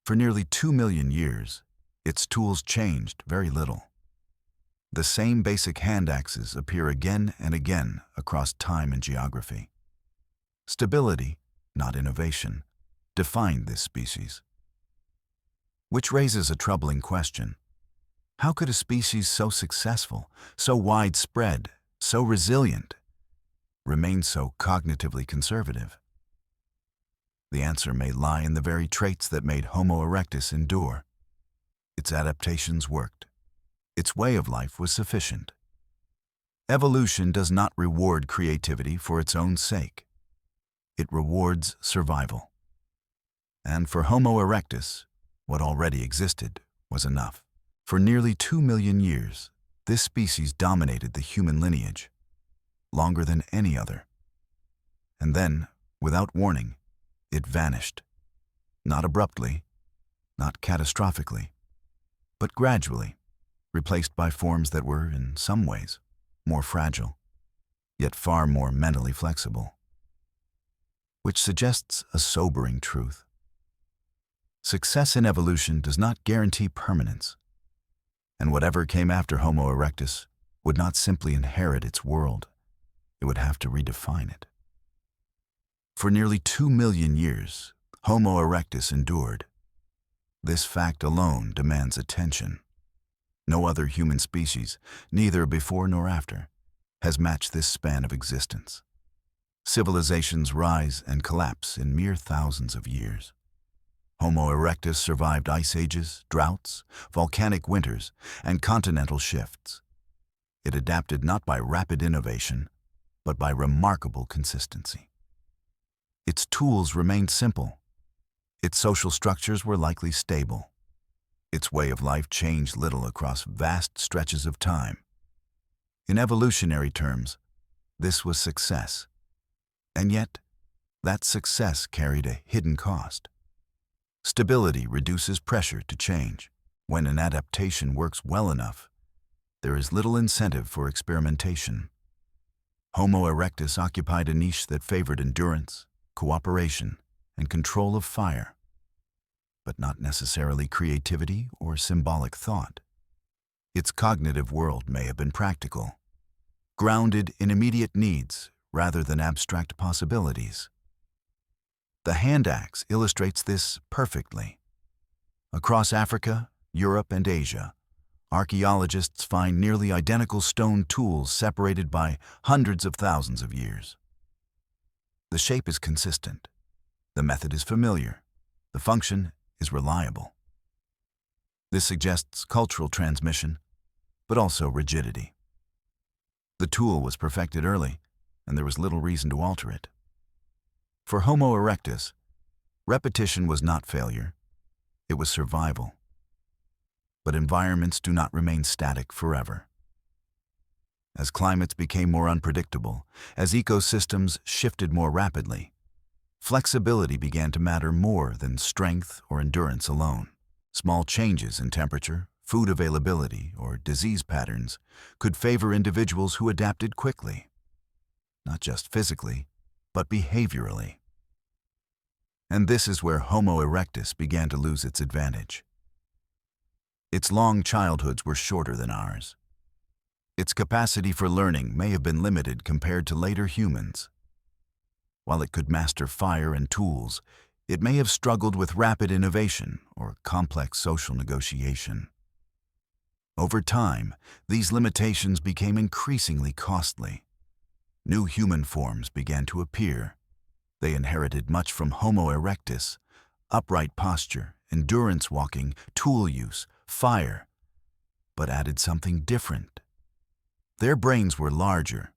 For nearly 2 million years, its tools changed very little. The same basic hand axes appear again and again across time and geography. Stability, not innovation, defined this species. Which raises a troubling question. How could a species so successful, so widespread, so resilient, remain so cognitively conservative? The answer may lie in the very traits that made Homo erectus endure. Its adaptations worked. Its way of life was sufficient. Evolution does not reward creativity for its own sake. It rewards survival. And for Homo erectus, what already existed was enough. For nearly 2 million years, this species dominated the human lineage, longer than any other. And then, without warning, it vanished. Not abruptly, not catastrophically, but gradually, replaced by forms that were, in some ways, more fragile, yet far more mentally flexible. Which suggests a sobering truth. Success in evolution does not guarantee permanence, and whatever came after Homo erectus would not simply inherit its world, it would have to redefine it. For nearly 2 million years, Homo erectus endured. This fact alone demands attention. No other human species, neither before nor after, has matched this span of existence. Civilizations rise and collapse in mere thousands of years. Homo erectus survived ice ages, droughts, volcanic winters, and continental shifts. It adapted not by rapid innovation, but by remarkable consistency. Its tools remained simple. Its social structures were likely stable. Its way of life changed little across vast stretches of time. In evolutionary terms, this was success. And yet, that success carried a hidden cost. Stability reduces pressure to change. When an adaptation works well enough, there is little incentive for experimentation. Homo erectus occupied a niche that favored endurance, cooperation, and control of fire, but not necessarily creativity or symbolic thought. Its cognitive world may have been practical, grounded in immediate needs rather than abstract possibilities. The hand axe illustrates this perfectly. Across Africa, Europe, and Asia, archaeologists find nearly identical stone tools separated by hundreds of thousands of years. The shape is consistent. The method is familiar. The function is reliable. This suggests cultural transmission, but also rigidity. The tool was perfected early, and there was little reason to alter it. For Homo erectus, repetition was not failure, it was survival. But environments do not remain static forever. As climates became more unpredictable, as ecosystems shifted more rapidly, flexibility began to matter more than strength or endurance alone. Small changes in temperature, food availability, or disease patterns could favor individuals who adapted quickly, not just physically, but behaviorally. And this is where Homo erectus began to lose its advantage. Its long childhoods were shorter than ours. Its capacity for learning may have been limited compared to later humans. While it could master fire and tools, it may have struggled with rapid innovation or complex social negotiation. Over time, these limitations became increasingly costly. New human forms began to appear. They inherited much from Homo erectus: upright posture, endurance walking, tool use, fire, but added something different. Their brains were larger,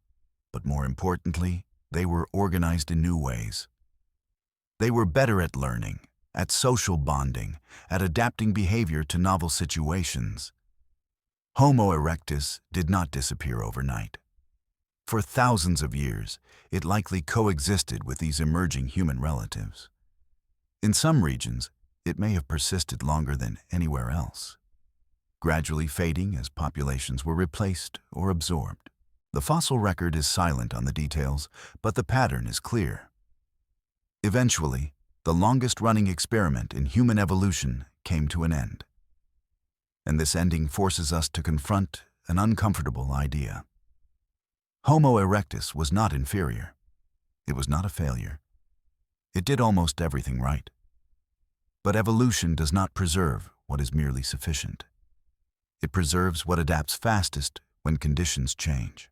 but more importantly, they were organized in new ways. They were better at learning, at social bonding, at adapting behavior to novel situations. Homo erectus did not disappear overnight. For thousands of years, it likely coexisted with these emerging human relatives. In some regions, it may have persisted longer than anywhere else, gradually fading as populations were replaced or absorbed. The fossil record is silent on the details, but the pattern is clear. Eventually, the longest-running experiment in human evolution came to an end. And this ending forces us to confront an uncomfortable idea. Homo erectus was not inferior. It was not a failure. It did almost everything right. But evolution does not preserve what is merely sufficient. It preserves what adapts fastest when conditions change.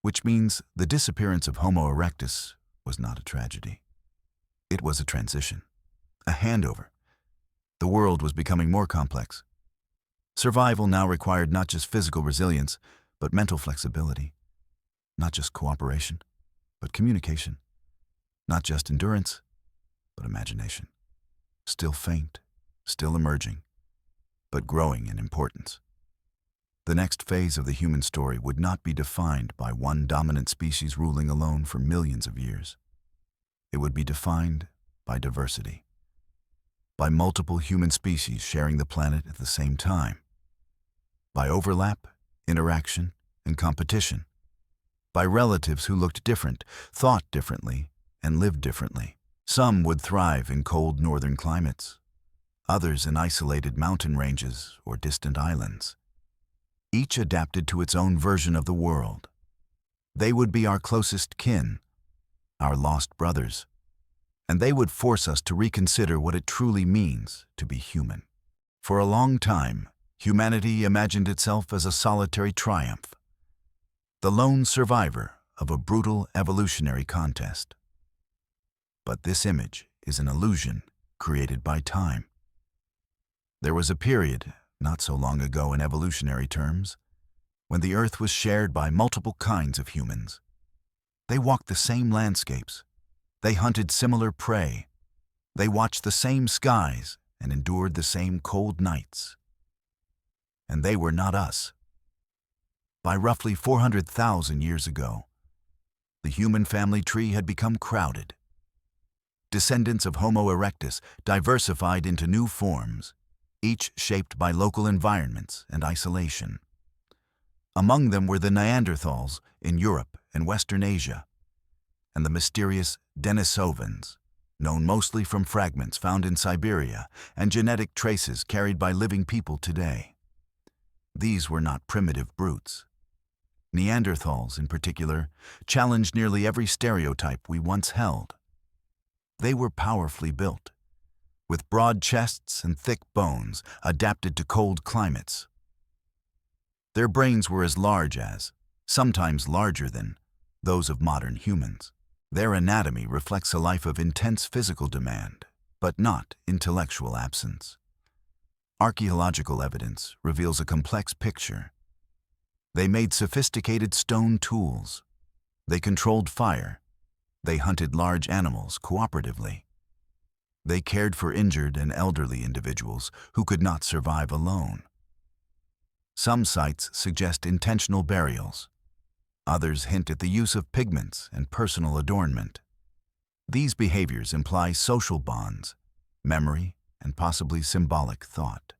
Which means the disappearance of Homo erectus was not a tragedy. It was a transition, a handover. The world was becoming more complex. Survival now required not just physical resilience, but mental flexibility. Not just cooperation, but communication. Not just endurance, but imagination. Still faint, still emerging, but growing in importance. The next phase of the human story would not be defined by one dominant species ruling alone for millions of years. It would be defined by diversity, by multiple human species sharing the planet at the same time, by overlap, interaction, and competition, by relatives who looked different, thought differently, and lived differently. Some would thrive in cold northern climates, others in isolated mountain ranges or distant islands. Each adapted to its own version of the world. They would be our closest kin, our lost brothers, and they would force us to reconsider what it truly means to be human. For a long time, humanity imagined itself as a solitary triumph, the lone survivor of a brutal evolutionary contest. But this image is an illusion created by time. There was a period, not so long ago in evolutionary terms, when the Earth was shared by multiple kinds of humans. They walked the same landscapes. They hunted similar prey. They watched the same skies and endured the same cold nights. And they were not us. By roughly 400,000 years ago, the human family tree had become crowded. Descendants of Homo erectus diversified into new forms, each shaped by local environments and isolation. Among them were the Neanderthals in Europe and Western Asia, and the mysterious Denisovans, known mostly from fragments found in Siberia and genetic traces carried by living people today. These were not primitive brutes. Neanderthals, in particular, challenged nearly every stereotype we once held. They were powerfully built, with broad chests and thick bones adapted to cold climates. Their brains were as large as, sometimes larger than, those of modern humans. Their anatomy reflects a life of intense physical demand, but not intellectual absence. Archaeological evidence reveals a complex picture. They made sophisticated stone tools. They controlled fire. They hunted large animals cooperatively. They cared for injured and elderly individuals who could not survive alone. Some sites suggest intentional burials. Others hint at the use of pigments and personal adornment. These behaviors imply social bonds, memory, and possibly symbolic thought.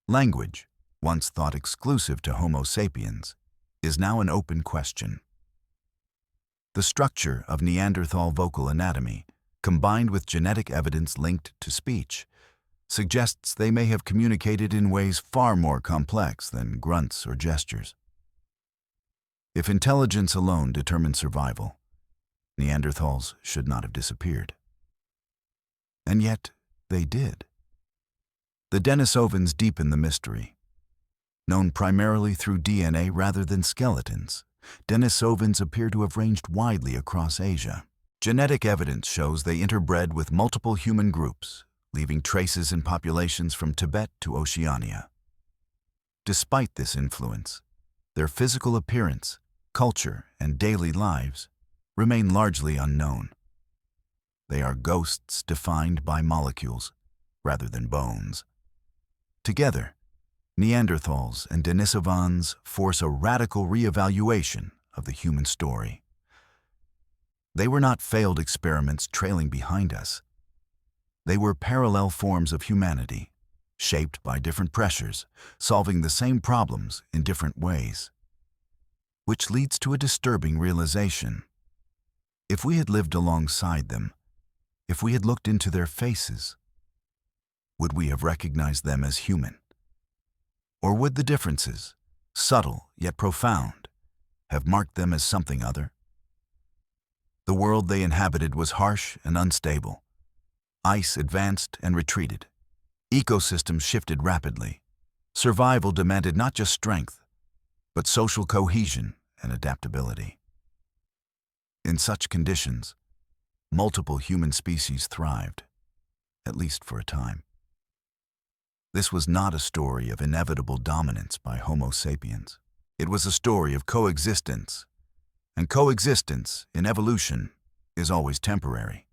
Language, once thought exclusive to Homo sapiens, is now an open question. The structure of Neanderthal vocal anatomy, combined with genetic evidence linked to speech, suggests they may have communicated in ways far more complex than grunts or gestures. If intelligence alone determined survival, Neanderthals should not have disappeared. And yet, they did. The Denisovans deepen the mystery. Known primarily through DNA rather than skeletons, Denisovans appear to have ranged widely across Asia. Genetic evidence shows they interbred with multiple human groups, leaving traces in populations from Tibet to Oceania. Despite this influence, their physical appearance, culture, and daily lives remain largely unknown. They are ghosts defined by molecules rather than bones. Together, Neanderthals and Denisovans force a radical re-evaluation of the human story. They were not failed experiments trailing behind us. They were parallel forms of humanity, shaped by different pressures, solving the same problems in different ways. Which leads to a disturbing realization. If we had lived alongside them, if we had looked into their faces, would we have recognized them as human? Or would the differences, subtle yet profound, have marked them as something other? The world they inhabited was harsh and unstable. Ice advanced and retreated. Ecosystems shifted rapidly. Survival demanded not just strength, but social cohesion and adaptability. In such conditions, multiple human species thrived, at least for a time. This was not a story of inevitable dominance by Homo sapiens. It was a story of coexistence, and coexistence in evolution is always temporary.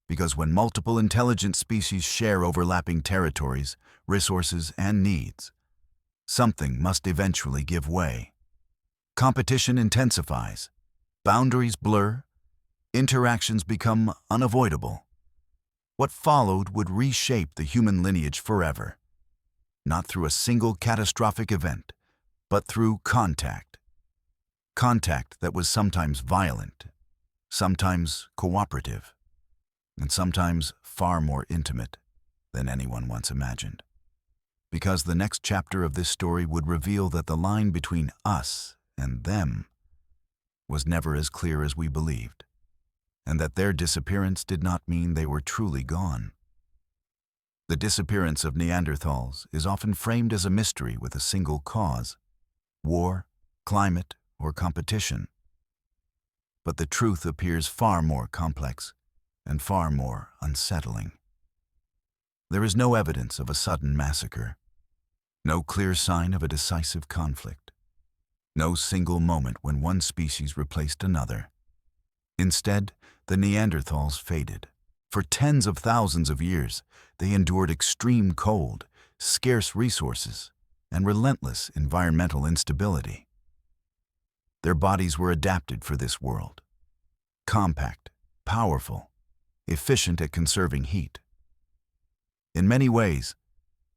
Because when multiple intelligent species share overlapping territories, resources, and needs, something must eventually give way. Competition intensifies, boundaries blur, interactions become unavoidable. What followed would reshape the human lineage forever, not through a single catastrophic event, but through contact. Contact that was sometimes violent, sometimes cooperative, and sometimes far more intimate than anyone once imagined. Because the next chapter of this story would reveal that the line between us and them was never as clear as we believed, and that their disappearance did not mean they were truly gone. The disappearance of Neanderthals is often framed as a mystery with a single cause: war, climate, or competition. But the truth appears far more complex and far more unsettling. There is no evidence of a sudden massacre, no clear sign of a decisive conflict, no single moment when one species replaced another. Instead, the Neanderthals faded. For tens of thousands of years, they endured extreme cold, scarce resources, and relentless environmental instability. Their bodies were adapted for this world. Compact, powerful, efficient at conserving heat. In many ways,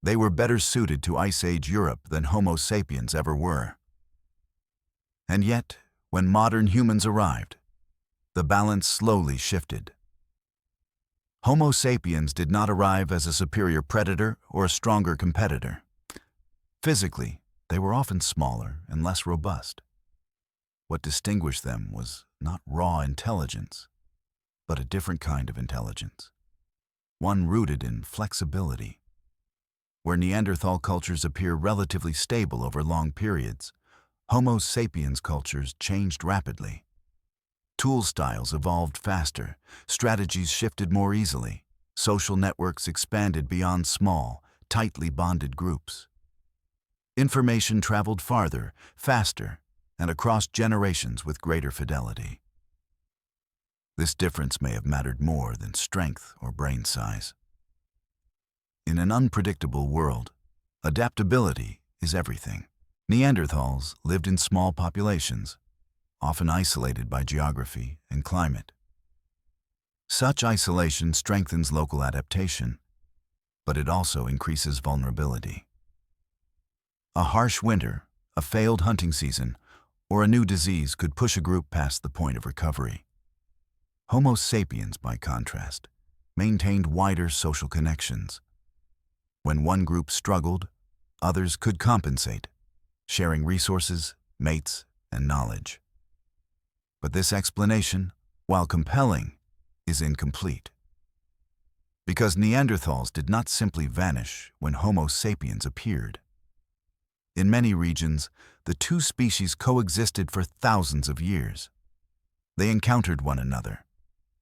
they were better suited to Ice Age Europe than Homo sapiens ever were. And yet, when modern humans arrived, the balance slowly shifted. Homo sapiens did not arrive as a superior predator or a stronger competitor. Physically, they were often smaller and less robust. What distinguished them was not raw intelligence, but a different kind of intelligence, one rooted in flexibility. Where Neanderthal cultures appear relatively stable over long periods, Homo sapiens cultures changed rapidly. Tool styles evolved faster, strategies shifted more easily, social networks expanded beyond small, tightly bonded groups. Information traveled farther, faster, and across generations with greater fidelity. This difference may have mattered more than strength or brain size. In an unpredictable world, adaptability is everything. Neanderthals lived in small populations, often isolated by geography and climate. Such isolation strengthens local adaptation, but it also increases vulnerability. A harsh winter, a failed hunting season, or a new disease could push a group past the point of recovery. Homo sapiens, by contrast, maintained wider social connections. When one group struggled, others could compensate, sharing resources, mates, and knowledge. But this explanation, while compelling, is incomplete. Because Neanderthals did not simply vanish when Homo sapiens appeared. In many regions, the two species coexisted for thousands of years. They encountered one another.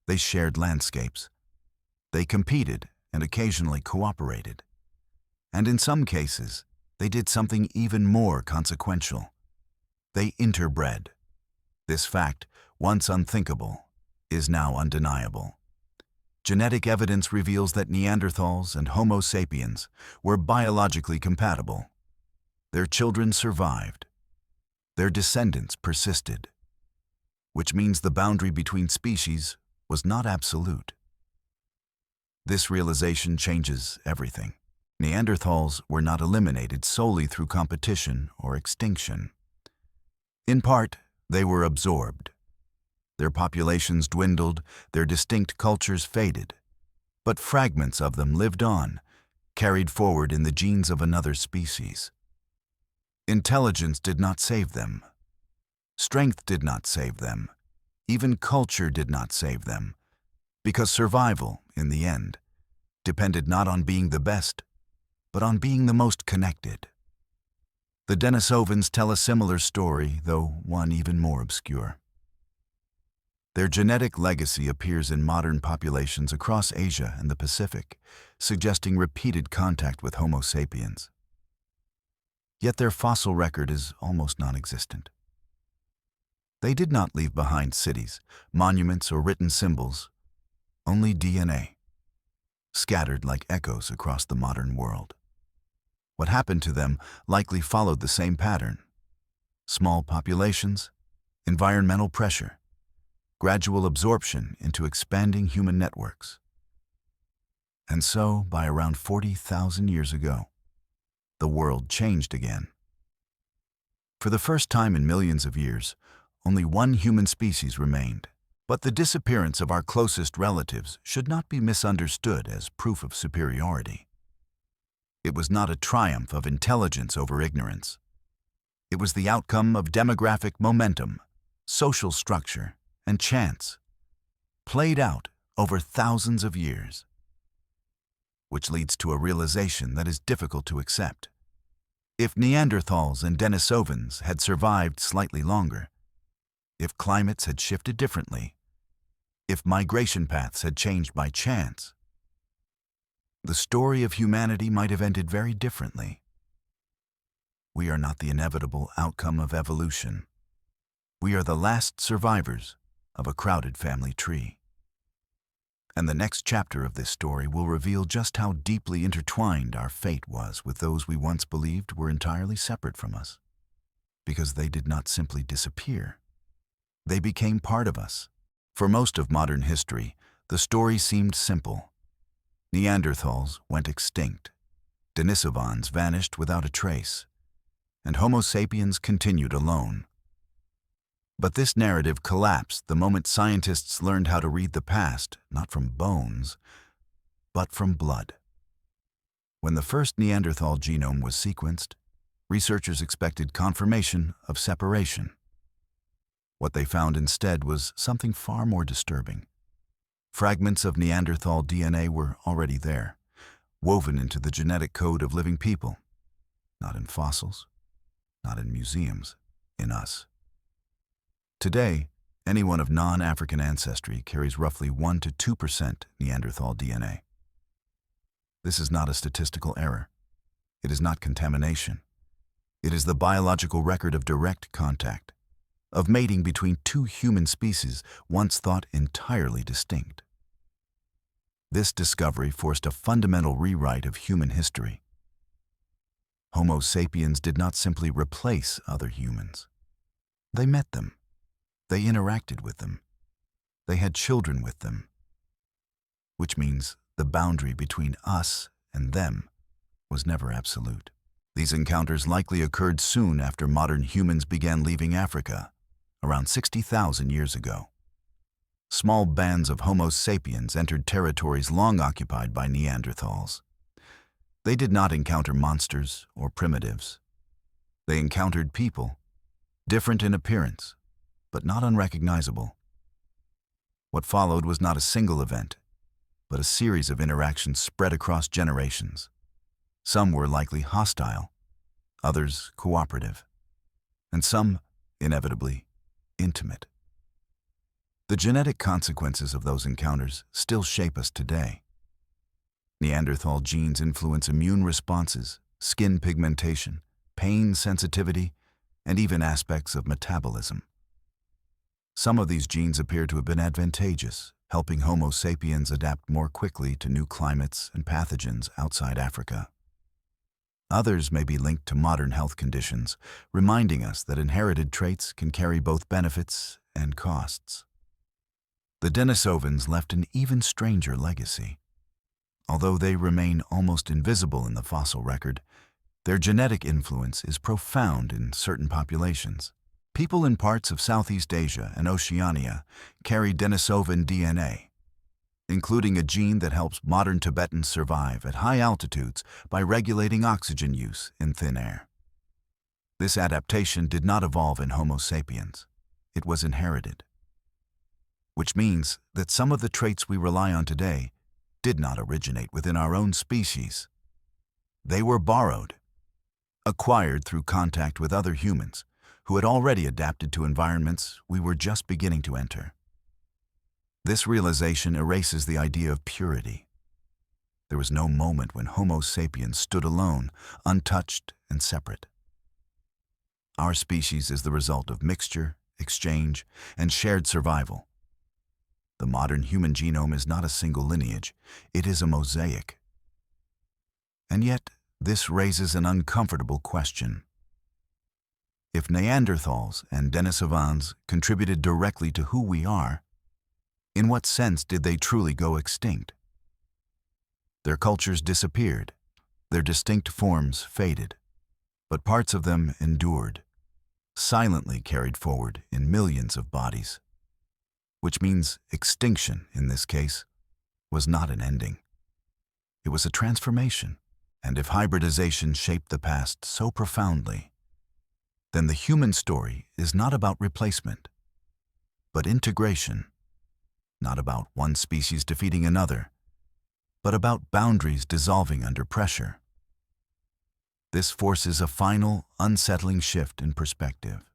They shared landscapes. They competed and occasionally cooperated. And in some cases, they did something even more consequential. They interbred. This fact, once unthinkable, is now undeniable. Genetic evidence reveals that Neanderthals and Homo sapiens were biologically compatible. Their children survived. Their descendants persisted, which means the boundary between species was not absolute. This realization changes everything. Neanderthals were not eliminated solely through competition or extinction. In part, they were absorbed. Their populations dwindled, their distinct cultures faded, but fragments of them lived on, carried forward in the genes of another species. Intelligence did not save them. Strength did not save them. Even culture did not save them, because survival, in the end, depended not on being the best, but on being the most connected. The Denisovans tell a similar story, though one even more obscure. Their genetic legacy appears in modern populations across Asia and the Pacific, suggesting repeated contact with Homo sapiens. Yet their fossil record is almost non-existent. They did not leave behind cities, monuments, or written symbols, only DNA, scattered like echoes across the modern world. What happened to them likely followed the same pattern: small populations, environmental pressure, gradual absorption into expanding human networks. And so, by around 40,000 years ago, the world changed again. For the first time in millions of years, only one human species remained. But the disappearance of our closest relatives should not be misunderstood as proof of superiority. It was not a triumph of intelligence over ignorance. It was the outcome of demographic momentum, social structure, and chance, played out over thousands of years. Which leads to a realization that is difficult to accept. If Neanderthals and Denisovans had survived slightly longer, if climates had shifted differently, if migration paths had changed by chance, the story of humanity might have ended very differently. We are not the inevitable outcome of evolution. We are the last survivors of a crowded family tree. And the next chapter of this story will reveal just how deeply intertwined our fate was with those we once believed were entirely separate from us. Because they did not simply disappear. They became part of us. For most of modern history, the story seemed simple. Neanderthals went extinct. Denisovans vanished without a trace. And Homo sapiens continued alone. But this narrative collapsed the moment scientists learned how to read the past, not from bones, but from blood. When the first Neanderthal genome was sequenced, researchers expected confirmation of separation. What they found instead was something far more disturbing. Fragments of Neanderthal DNA were already there, woven into the genetic code of living people. Not in fossils, not in museums, in us. Today, anyone of non-African ancestry carries roughly 1 to 2% Neanderthal DNA. This is not a statistical error. It is not contamination. It is the biological record of direct contact, of mating between two human species once thought entirely distinct. This discovery forced a fundamental rewrite of human history. Homo sapiens did not simply replace other humans. They met them. They interacted with them. They had children with them. Which means the boundary between us and them was never absolute. These encounters likely occurred soon after modern humans began leaving Africa, around 60,000 years ago. Small bands of Homo sapiens entered territories long occupied by Neanderthals. They did not encounter monsters or primitives. They encountered people, different in appearance, but not unrecognizable. What followed was not a single event, but a series of interactions spread across generations. Some were likely hostile, others cooperative, and some, inevitably, intimate. The genetic consequences of those encounters still shape us today. Neanderthal genes influence immune responses, skin pigmentation, pain sensitivity, and even aspects of metabolism. Some of these genes appear to have been advantageous, helping Homo sapiens adapt more quickly to new climates and pathogens outside Africa. Others may be linked to modern health conditions, reminding us that inherited traits can carry both benefits and costs. The Denisovans left an even stranger legacy. Although they remain almost invisible in the fossil record, their genetic influence is profound in certain populations. People in parts of Southeast Asia and Oceania carry Denisovan DNA, including a gene that helps modern Tibetans survive at high altitudes by regulating oxygen use in thin air. This adaptation did not evolve in Homo sapiens. It was inherited, which means that some of the traits we rely on today did not originate within our own species. They were borrowed, acquired through contact with other humans who had already adapted to environments we were just beginning to enter. This realization erases the idea of purity. There was no moment when Homo sapiens stood alone, untouched and separate. Our species is the result of mixture, exchange, and shared survival. The modern human genome is not a single lineage, it is a mosaic. And yet, this raises an uncomfortable question. If Neanderthals and Denisovans contributed directly to who we are, in what sense did they truly go extinct? Their cultures disappeared, their distinct forms faded, but parts of them endured, silently carried forward in millions of bodies. Which means extinction, in this case, was not an ending. It was a transformation, and if hybridization shaped the past so profoundly, then the human story is not about replacement, but integration, not about one species defeating another, but about boundaries dissolving under pressure. This forces a final, unsettling shift in perspective.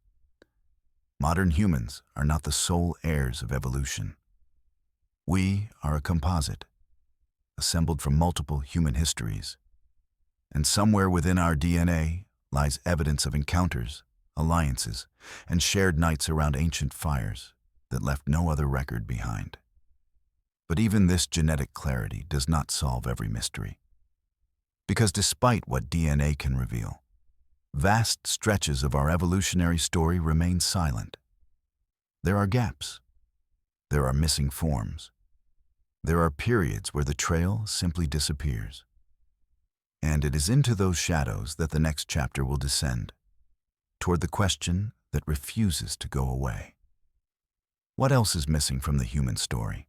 Modern humans are not the sole heirs of evolution. We are a composite, assembled from multiple human histories. And somewhere within our DNA lies evidence of encounters, alliances, and shared nights around ancient fires that left no other record behind. But even this genetic clarity does not solve every mystery. Because despite what DNA can reveal, vast stretches of our evolutionary story remain silent. There are gaps. There are missing forms. There are periods where the trail simply disappears. And it is into those shadows that the next chapter will descend, toward the question that refuses to go away. What else is missing from the human story?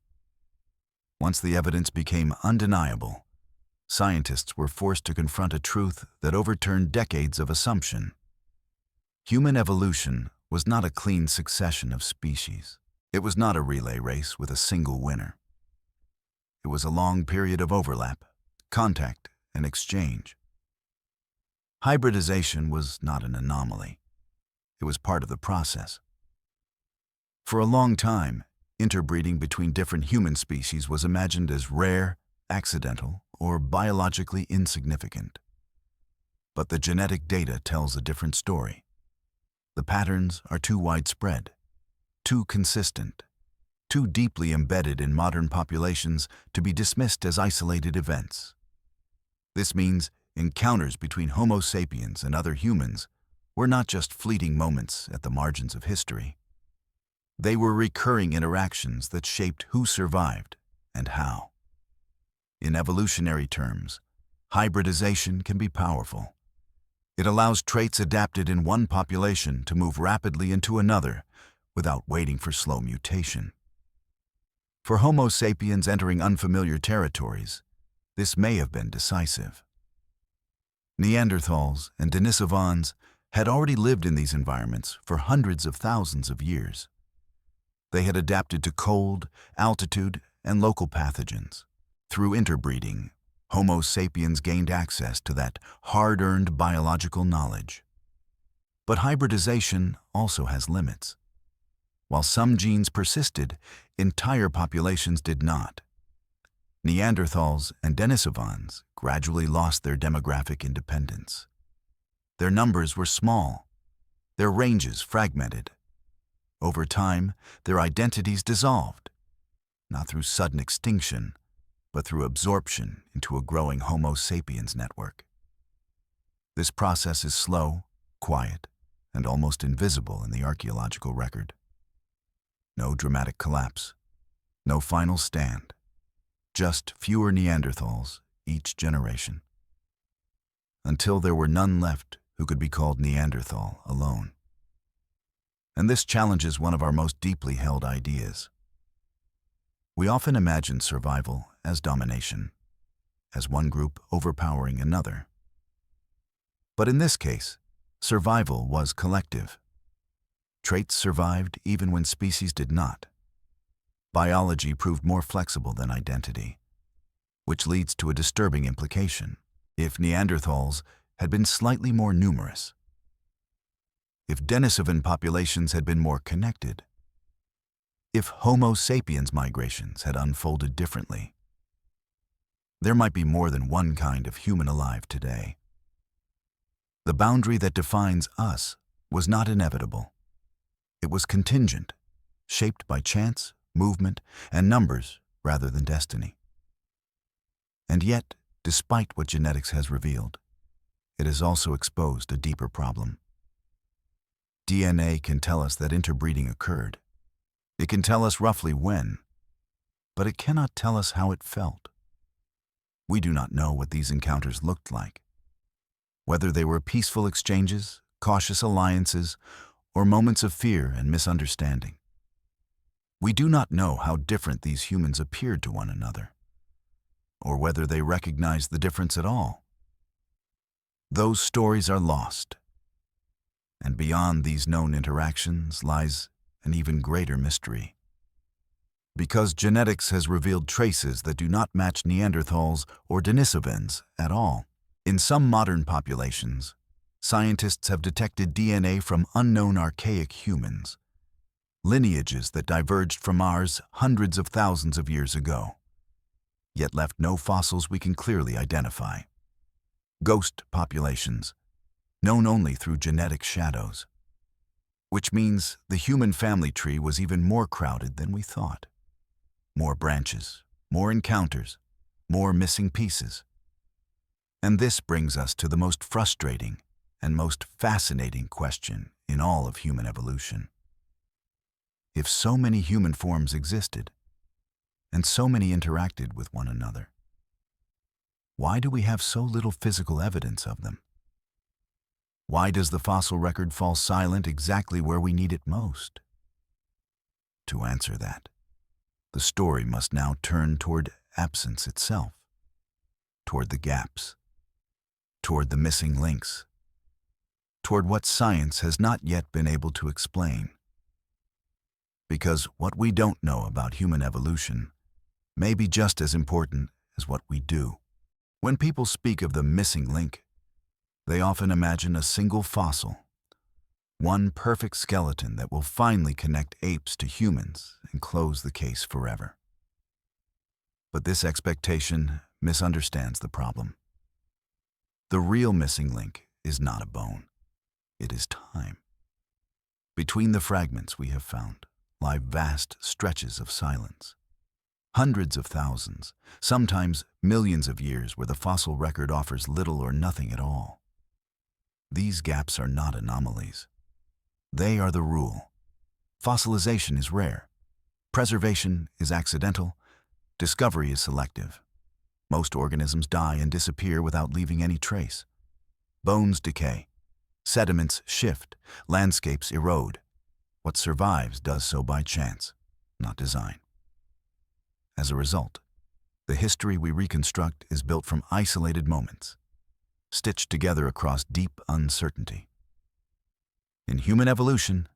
Once the evidence became undeniable, scientists were forced to confront a truth that overturned decades of assumption. Human evolution was not a clean succession of species. It was not a relay race with a single winner. It was a long period of overlap, contact, and exchange. Hybridization was not an anomaly. It was part of the process. For a long time, interbreeding between different human species was imagined as rare, accidental, or biologically insignificant. But the genetic data tells a different story. The patterns are too widespread, too consistent, too deeply embedded in modern populations to be dismissed as isolated events. This means encounters between Homo sapiens and other humans were not just fleeting moments at the margins of history. They were recurring interactions that shaped who survived and how. In evolutionary terms, hybridization can be powerful. It allows traits adapted in one population to move rapidly into another without waiting for slow mutation. For Homo sapiens entering unfamiliar territories, this may have been decisive. Neanderthals and Denisovans had already lived in these environments for hundreds of thousands of years. They had adapted to cold, altitude, and local pathogens. Through interbreeding, Homo sapiens gained access to that hard-earned biological knowledge. But hybridization also has limits. While some genes persisted, entire populations did not. Neanderthals and Denisovans gradually lost their demographic independence. Their numbers were small, their ranges fragmented. Over time, their identities dissolved, not through sudden extinction, but through absorption into a growing Homo sapiens network. This process is slow, quiet, and almost invisible in the archaeological record. No dramatic collapse, no final stand, just fewer Neanderthals each generation, until there were none left who could be called Neanderthal alone. And this challenges one of our most deeply held ideas. We often imagine survival as domination, as one group overpowering another. But in this case, survival was collective. Traits survived even when species did not. Biology proved more flexible than identity, which leads to a disturbing implication. If Neanderthals had been slightly more numerous, if Denisovan populations had been more connected, if Homo sapiens migrations had unfolded differently, there might be more than one kind of human alive today. The boundary that defines us was not inevitable. It was contingent, shaped by chance, movement, and numbers rather than destiny. And yet, despite what genetics has revealed, it has also exposed a deeper problem. DNA can tell us that interbreeding occurred. It can tell us roughly when, but it cannot tell us how it felt. We do not know what these encounters looked like, whether they were peaceful exchanges, cautious alliances, or moments of fear and misunderstanding. We do not know how different these humans appeared to one another, or whether they recognized the difference at all. Those stories are lost, and beyond these known interactions lies an even greater mystery. Because genetics has revealed traces that do not match Neanderthals or Denisovans at all. In some modern populations, scientists have detected DNA from unknown archaic humans, lineages that diverged from ours hundreds of thousands of years ago, yet left no fossils we can clearly identify. Ghost populations, known only through genetic shadows, which means the human family tree was even more crowded than we thought. More branches, more encounters, more missing pieces. And this brings us to the most frustrating and most fascinating question in all of human evolution. If so many human forms existed, and so many interacted with one another, why do we have so little physical evidence of them? Why does the fossil record fall silent exactly where we need it most? To answer that, the story must now turn toward absence itself, toward the gaps, toward the missing links, toward what science has not yet been able to explain. Because what we don't know about human evolution may be just as important as what we do. When people speak of the missing link, they often imagine a single fossil, one perfect skeleton that will finally connect apes to humans and close the case forever. But this expectation misunderstands the problem. The real missing link is not a bone. It is time. Between the fragments we have found lie vast stretches of silence. Hundreds of thousands, sometimes millions of years where the fossil record offers little or nothing at all. These gaps are not anomalies. They are the rule. Fossilization is rare. Preservation is accidental. Discovery is selective. Most organisms die and disappear without leaving any trace. Bones decay. Sediments shift. Landscapes erode. What survives does so by chance, not design. As a result, the history we reconstruct is built from isolated moments, stitched together across deep uncertainty. In human evolution,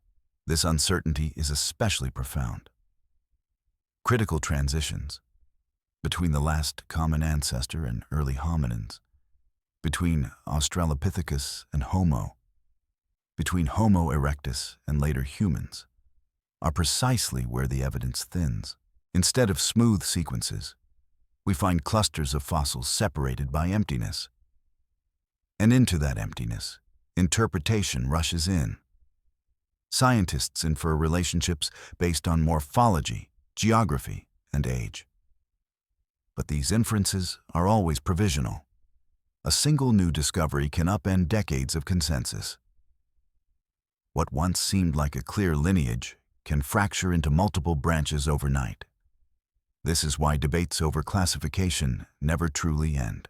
this uncertainty is especially profound. Critical transitions between the last common ancestor and early hominins, between Australopithecus and Homo, between Homo erectus and later humans, are precisely where the evidence thins. Instead of smooth sequences, we find clusters of fossils separated by emptiness. And into that emptiness, interpretation rushes in. Scientists infer relationships based on morphology, geography, and age. But these inferences are always provisional. A single new discovery can upend decades of consensus. What once seemed like a clear lineage can fracture into multiple branches overnight. This is why debates over classification never truly end.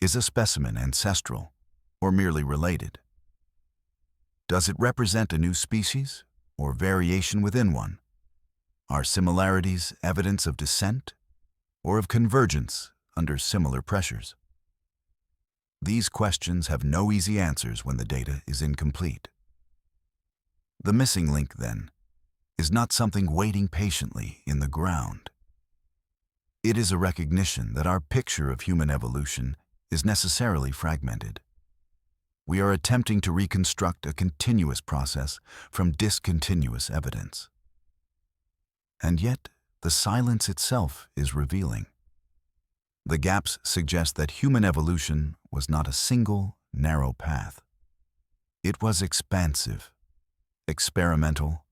Is a specimen ancestral or merely related? Does it represent a new species or variation within one? Are similarities evidence of descent or of convergence under similar pressures? These questions have no easy answers when the data is incomplete. The missing link, then, is not something waiting patiently in the ground. It is a recognition that our picture of human evolution is necessarily fragmented. We are attempting to reconstruct a continuous process from discontinuous evidence. And yet, the silence itself is revealing. The gaps suggest that human evolution was not a single, narrow path. It was expansive, experimental,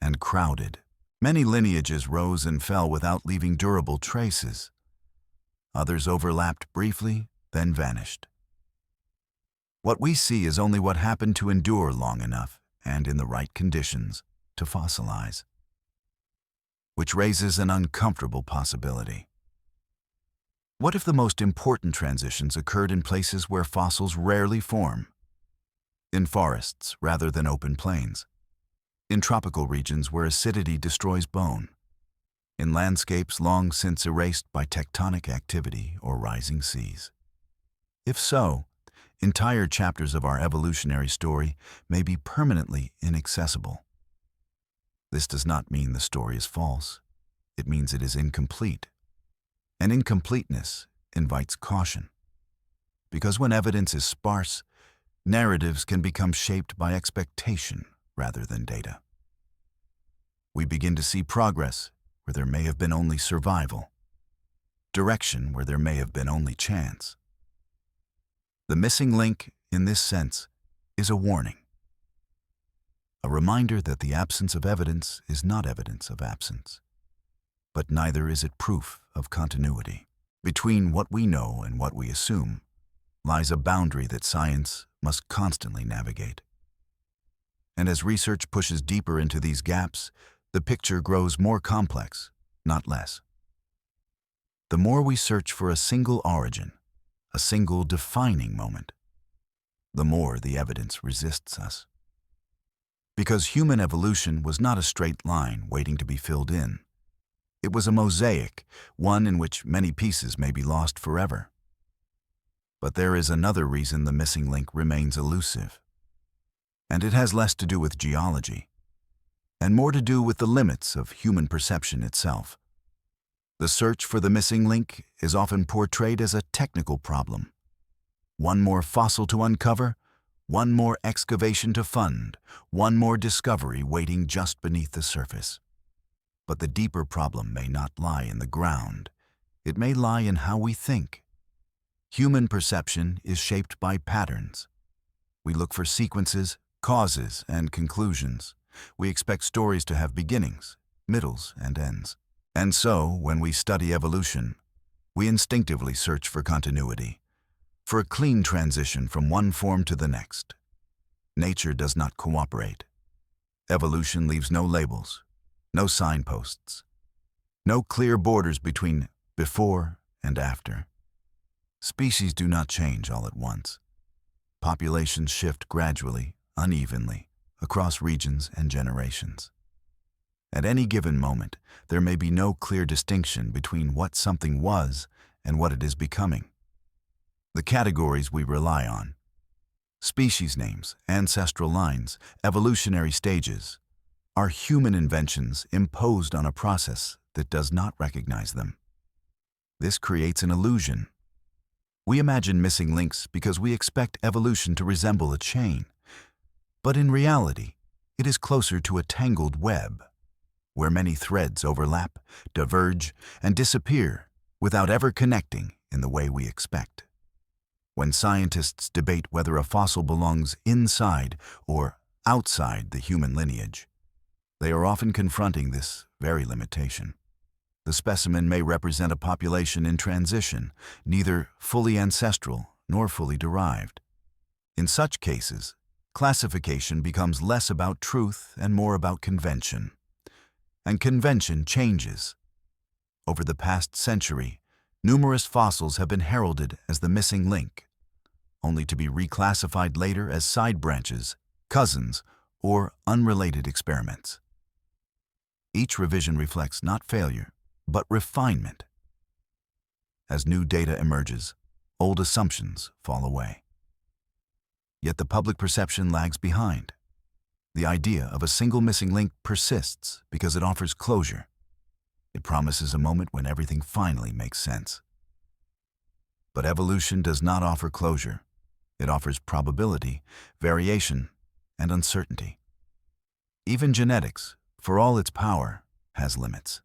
and crowded. Many lineages rose and fell without leaving durable traces. Others overlapped briefly, then vanished. What we see is only what happened to endure long enough and in the right conditions to fossilize, which raises an uncomfortable possibility. What if the most important transitions occurred in places where fossils rarely form? In forests rather than open plains, in tropical regions where acidity destroys bone, in landscapes long since erased by tectonic activity or rising seas. If so, entire chapters of our evolutionary story may be permanently inaccessible. This does not mean the story is false. It means it is incomplete. And incompleteness invites caution. Because when evidence is sparse, narratives can become shaped by expectation rather than data. We begin to see progress where there may have been only survival, direction where there may have been only chance. The missing link, in this sense, is a warning. A reminder that the absence of evidence is not evidence of absence, but neither is it proof of continuity. Between what we know and what we assume lies a boundary that science must constantly navigate. And as research pushes deeper into these gaps, the picture grows more complex, not less. The more we search for a single origin, a single defining moment, the more the evidence resists us. Because human evolution was not a straight line waiting to be filled in. It was a mosaic, one in which many pieces may be lost forever. But there is another reason the missing link remains elusive. And it has less to do with geology, and more to do with the limits of human perception itself. The search for the missing link is often portrayed as a technical problem. One more fossil to uncover, one more excavation to fund, one more discovery waiting just beneath the surface. But the deeper problem may not lie in the ground. It may lie in how we think. Human perception is shaped by patterns. We look for sequences, causes, and conclusions. We expect stories to have beginnings, middles, and ends. And so, when we study evolution, we instinctively search for continuity, for a clean transition from one form to the next. Nature does not cooperate. Evolution leaves no labels, no signposts, no clear borders between before and after. Species do not change all at once. Populations shift gradually, unevenly, across regions and generations. At any given moment, there may be no clear distinction between what something was and what it is becoming. The categories we rely on: species names, ancestral lines, evolutionary stages, are human inventions imposed on a process that does not recognize them. This creates an illusion. We imagine missing links because we expect evolution to resemble a chain. But in reality, it is closer to a tangled web, where many threads overlap, diverge, and disappear without ever connecting in the way we expect. When scientists debate whether a fossil belongs inside or outside the human lineage, they are often confronting this very limitation. The specimen may represent a population in transition, neither fully ancestral nor fully derived. In such cases, classification becomes less about truth and more about convention. And convention changes. Over the past century, numerous fossils have been heralded as the missing link, only to be reclassified later as side branches, cousins, or unrelated experiments. Each revision reflects not failure, but refinement. As new data emerges, old assumptions fall away. Yet the public perception lags behind. The idea of a single missing link persists because it offers closure. It promises a moment when everything finally makes sense. But evolution does not offer closure. It offers probability, variation, and uncertainty. Even genetics, for all its power, has limits.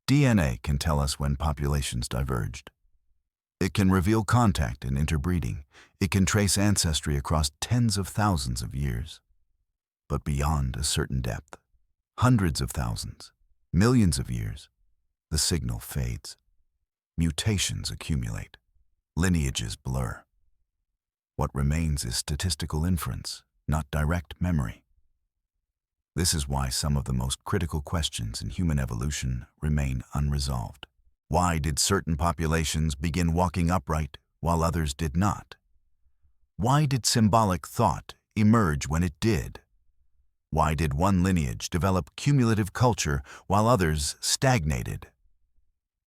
DNA can tell us when populations diverged. It can reveal contact and interbreeding. It can trace ancestry across tens of thousands of years. But beyond a certain depth, hundreds of thousands, millions of years, the signal fades. Mutations accumulate. Lineages blur. What remains is statistical inference, not direct memory. This is why some of the most critical questions in human evolution remain unresolved. Why did certain populations begin walking upright while others did not? Why did symbolic thought emerge when it did? Why did one lineage develop cumulative culture while others stagnated?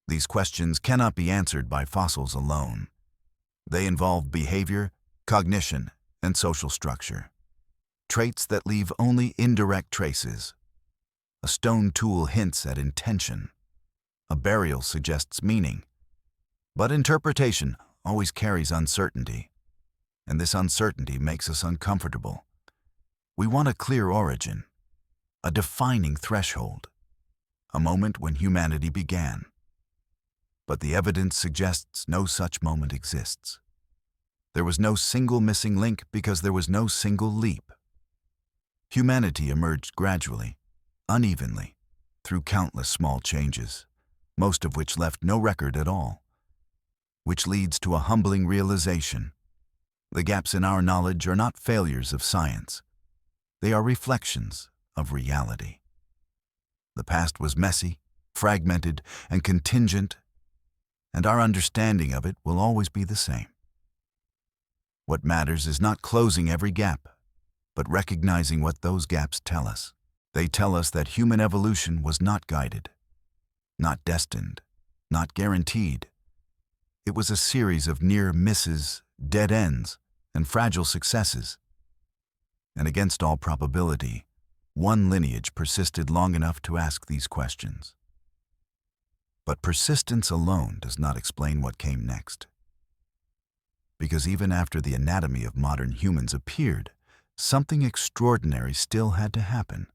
These questions cannot be answered by fossils alone. They involve behavior, cognition, and social structure. Traits that leave only indirect traces. A stone tool hints at intention. A burial suggests meaning. But interpretation always carries uncertainty, and this uncertainty makes us uncomfortable. We want a clear origin, a defining threshold, a moment when humanity began. But the evidence suggests no such moment exists. There was no single missing link because there was no single leap. Humanity emerged gradually, unevenly, through countless small changes, most of which left no record at all. Which leads to a humbling realization. The gaps in our knowledge are not failures of science. They are reflections of reality. The past was messy, fragmented, and contingent, and our understanding of it will always be the same. What matters is not closing every gap, but recognizing what those gaps tell us. They tell us that human evolution was not guided, not destined, not guaranteed. It was a series of near misses, dead ends, and fragile successes. And against all probability, one lineage persisted long enough to ask these questions. But persistence alone does not explain what came next. Because even after the anatomy of modern humans appeared, something extraordinary still had to happen.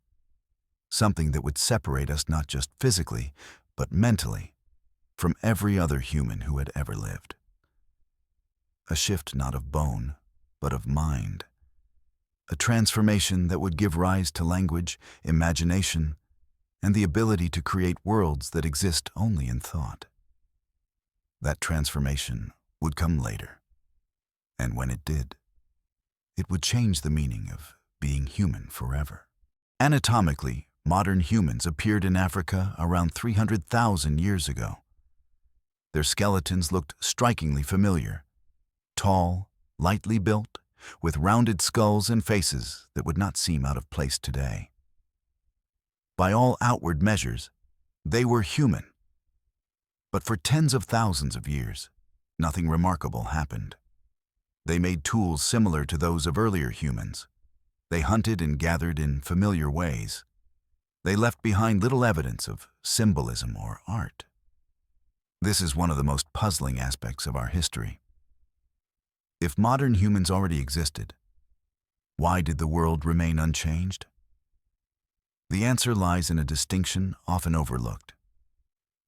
Something that would separate us not just physically, but mentally, from every other human who had ever lived. A shift not of bone, but of mind. A transformation that would give rise to language, imagination, and the ability to create worlds that exist only in thought. That transformation would come later. And when it did, it would change the meaning of being human forever. Anatomically, modern humans appeared in Africa around 300,000 years ago. Their skeletons looked strikingly familiar. Tall, lightly built, with rounded skulls and faces that would not seem out of place today. By all outward measures, they were human. But for tens of thousands of years, Nothing remarkable happened. They made tools similar to those of earlier humans. They hunted and gathered in familiar ways. They left behind little evidence of symbolism or art. This is one of the most puzzling aspects of our history. If modern humans already existed, why did the world remain unchanged? The answer lies in a distinction often overlooked.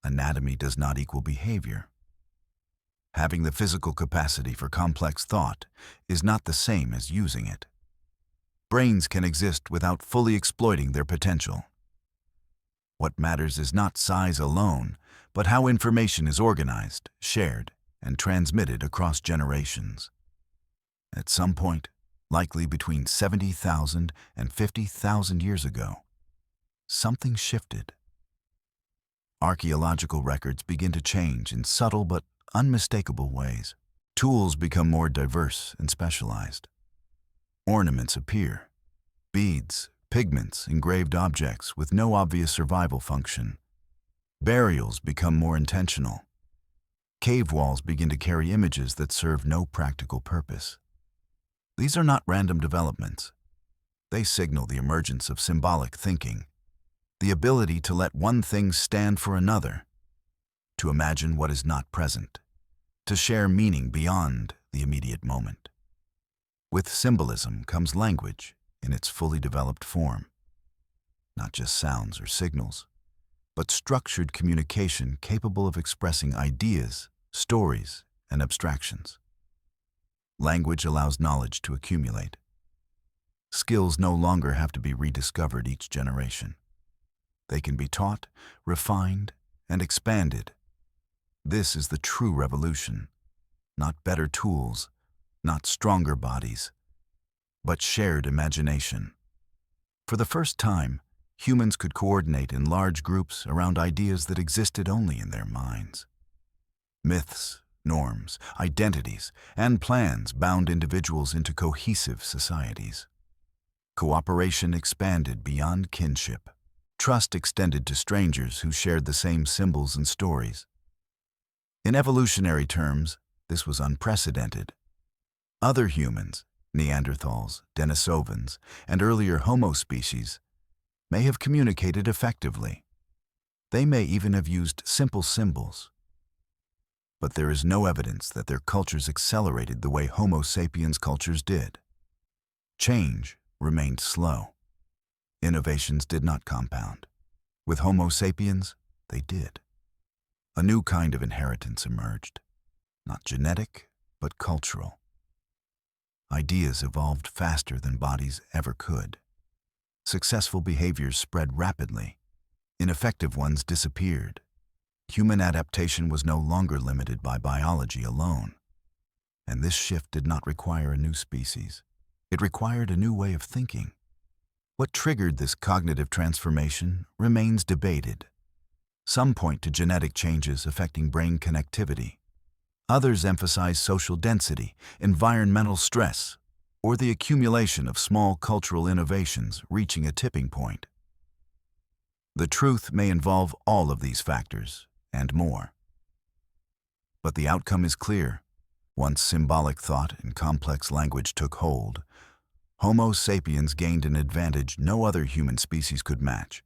Anatomy does not equal behavior. Having the physical capacity for complex thought is not the same as using it. Brains can exist without fully exploiting their potential. What matters is not size alone, but how information is organized, shared, and transmitted across generations. At some point, likely between 70,000 and 50,000 years ago, something shifted. Archaeological records begin to change in subtle but unmistakable ways. Tools become more diverse and specialized. Ornaments appear. Beads, pigments, engraved objects with no obvious survival function. Burials become more intentional. Cave walls begin to carry images that serve no practical purpose. These are not random developments. They signal the emergence of symbolic thinking, the ability to let one thing stand for another, to imagine what is not present, to share meaning beyond the immediate moment. With symbolism comes language in its fully developed form. Not just sounds or signals, but structured communication capable of expressing ideas, stories, and abstractions. Language allows knowledge to accumulate. Skills no longer have to be rediscovered each generation. They can be taught, refined, and expanded. This is the true revolution. Not better tools, not stronger bodies, but shared imagination. For the first time, humans could coordinate in large groups around ideas that existed only in their minds. Myths, norms, identities, and plans bound individuals into cohesive societies. Cooperation expanded beyond kinship. Trust extended to strangers who shared the same symbols and stories. In evolutionary terms, this was unprecedented. Other humans, Neanderthals, Denisovans, and earlier Homo species, may have communicated effectively. They may even have used simple symbols. But there is no evidence that their cultures accelerated the way Homo sapiens cultures did. Change remained slow. Innovations did not compound. With Homo sapiens, they did. A new kind of inheritance emerged, not genetic, but cultural. Ideas evolved faster than bodies ever could. Successful behaviors spread rapidly. Ineffective ones disappeared. Human adaptation was no longer limited by biology alone. And this shift did not require a new species. It required a new way of thinking. What triggered this cognitive transformation remains debated. Some point to genetic changes affecting brain connectivity. Others emphasize social density, environmental stress, or the accumulation of small cultural innovations reaching a tipping point. The truth may involve all of these factors, and more. But the outcome is clear. Once symbolic thought and complex language took hold, Homo sapiens gained an advantage no other human species could match.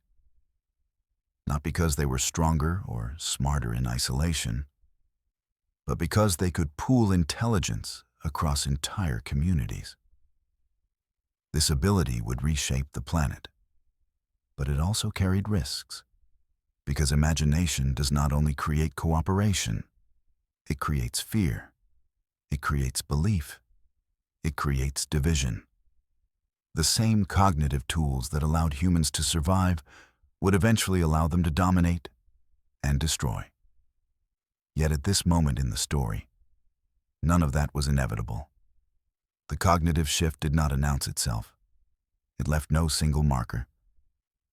Not because they were stronger or smarter in isolation, but because they could pool intelligence across entire communities. This ability would reshape the planet, but it also carried risks, because imagination does not only create cooperation, it creates fear, it creates belief, it creates division. The same cognitive tools that allowed humans to survive would eventually allow them to dominate and destroy. Yet at this moment in the story, none of that was inevitable. The cognitive shift did not announce itself. It left no single marker.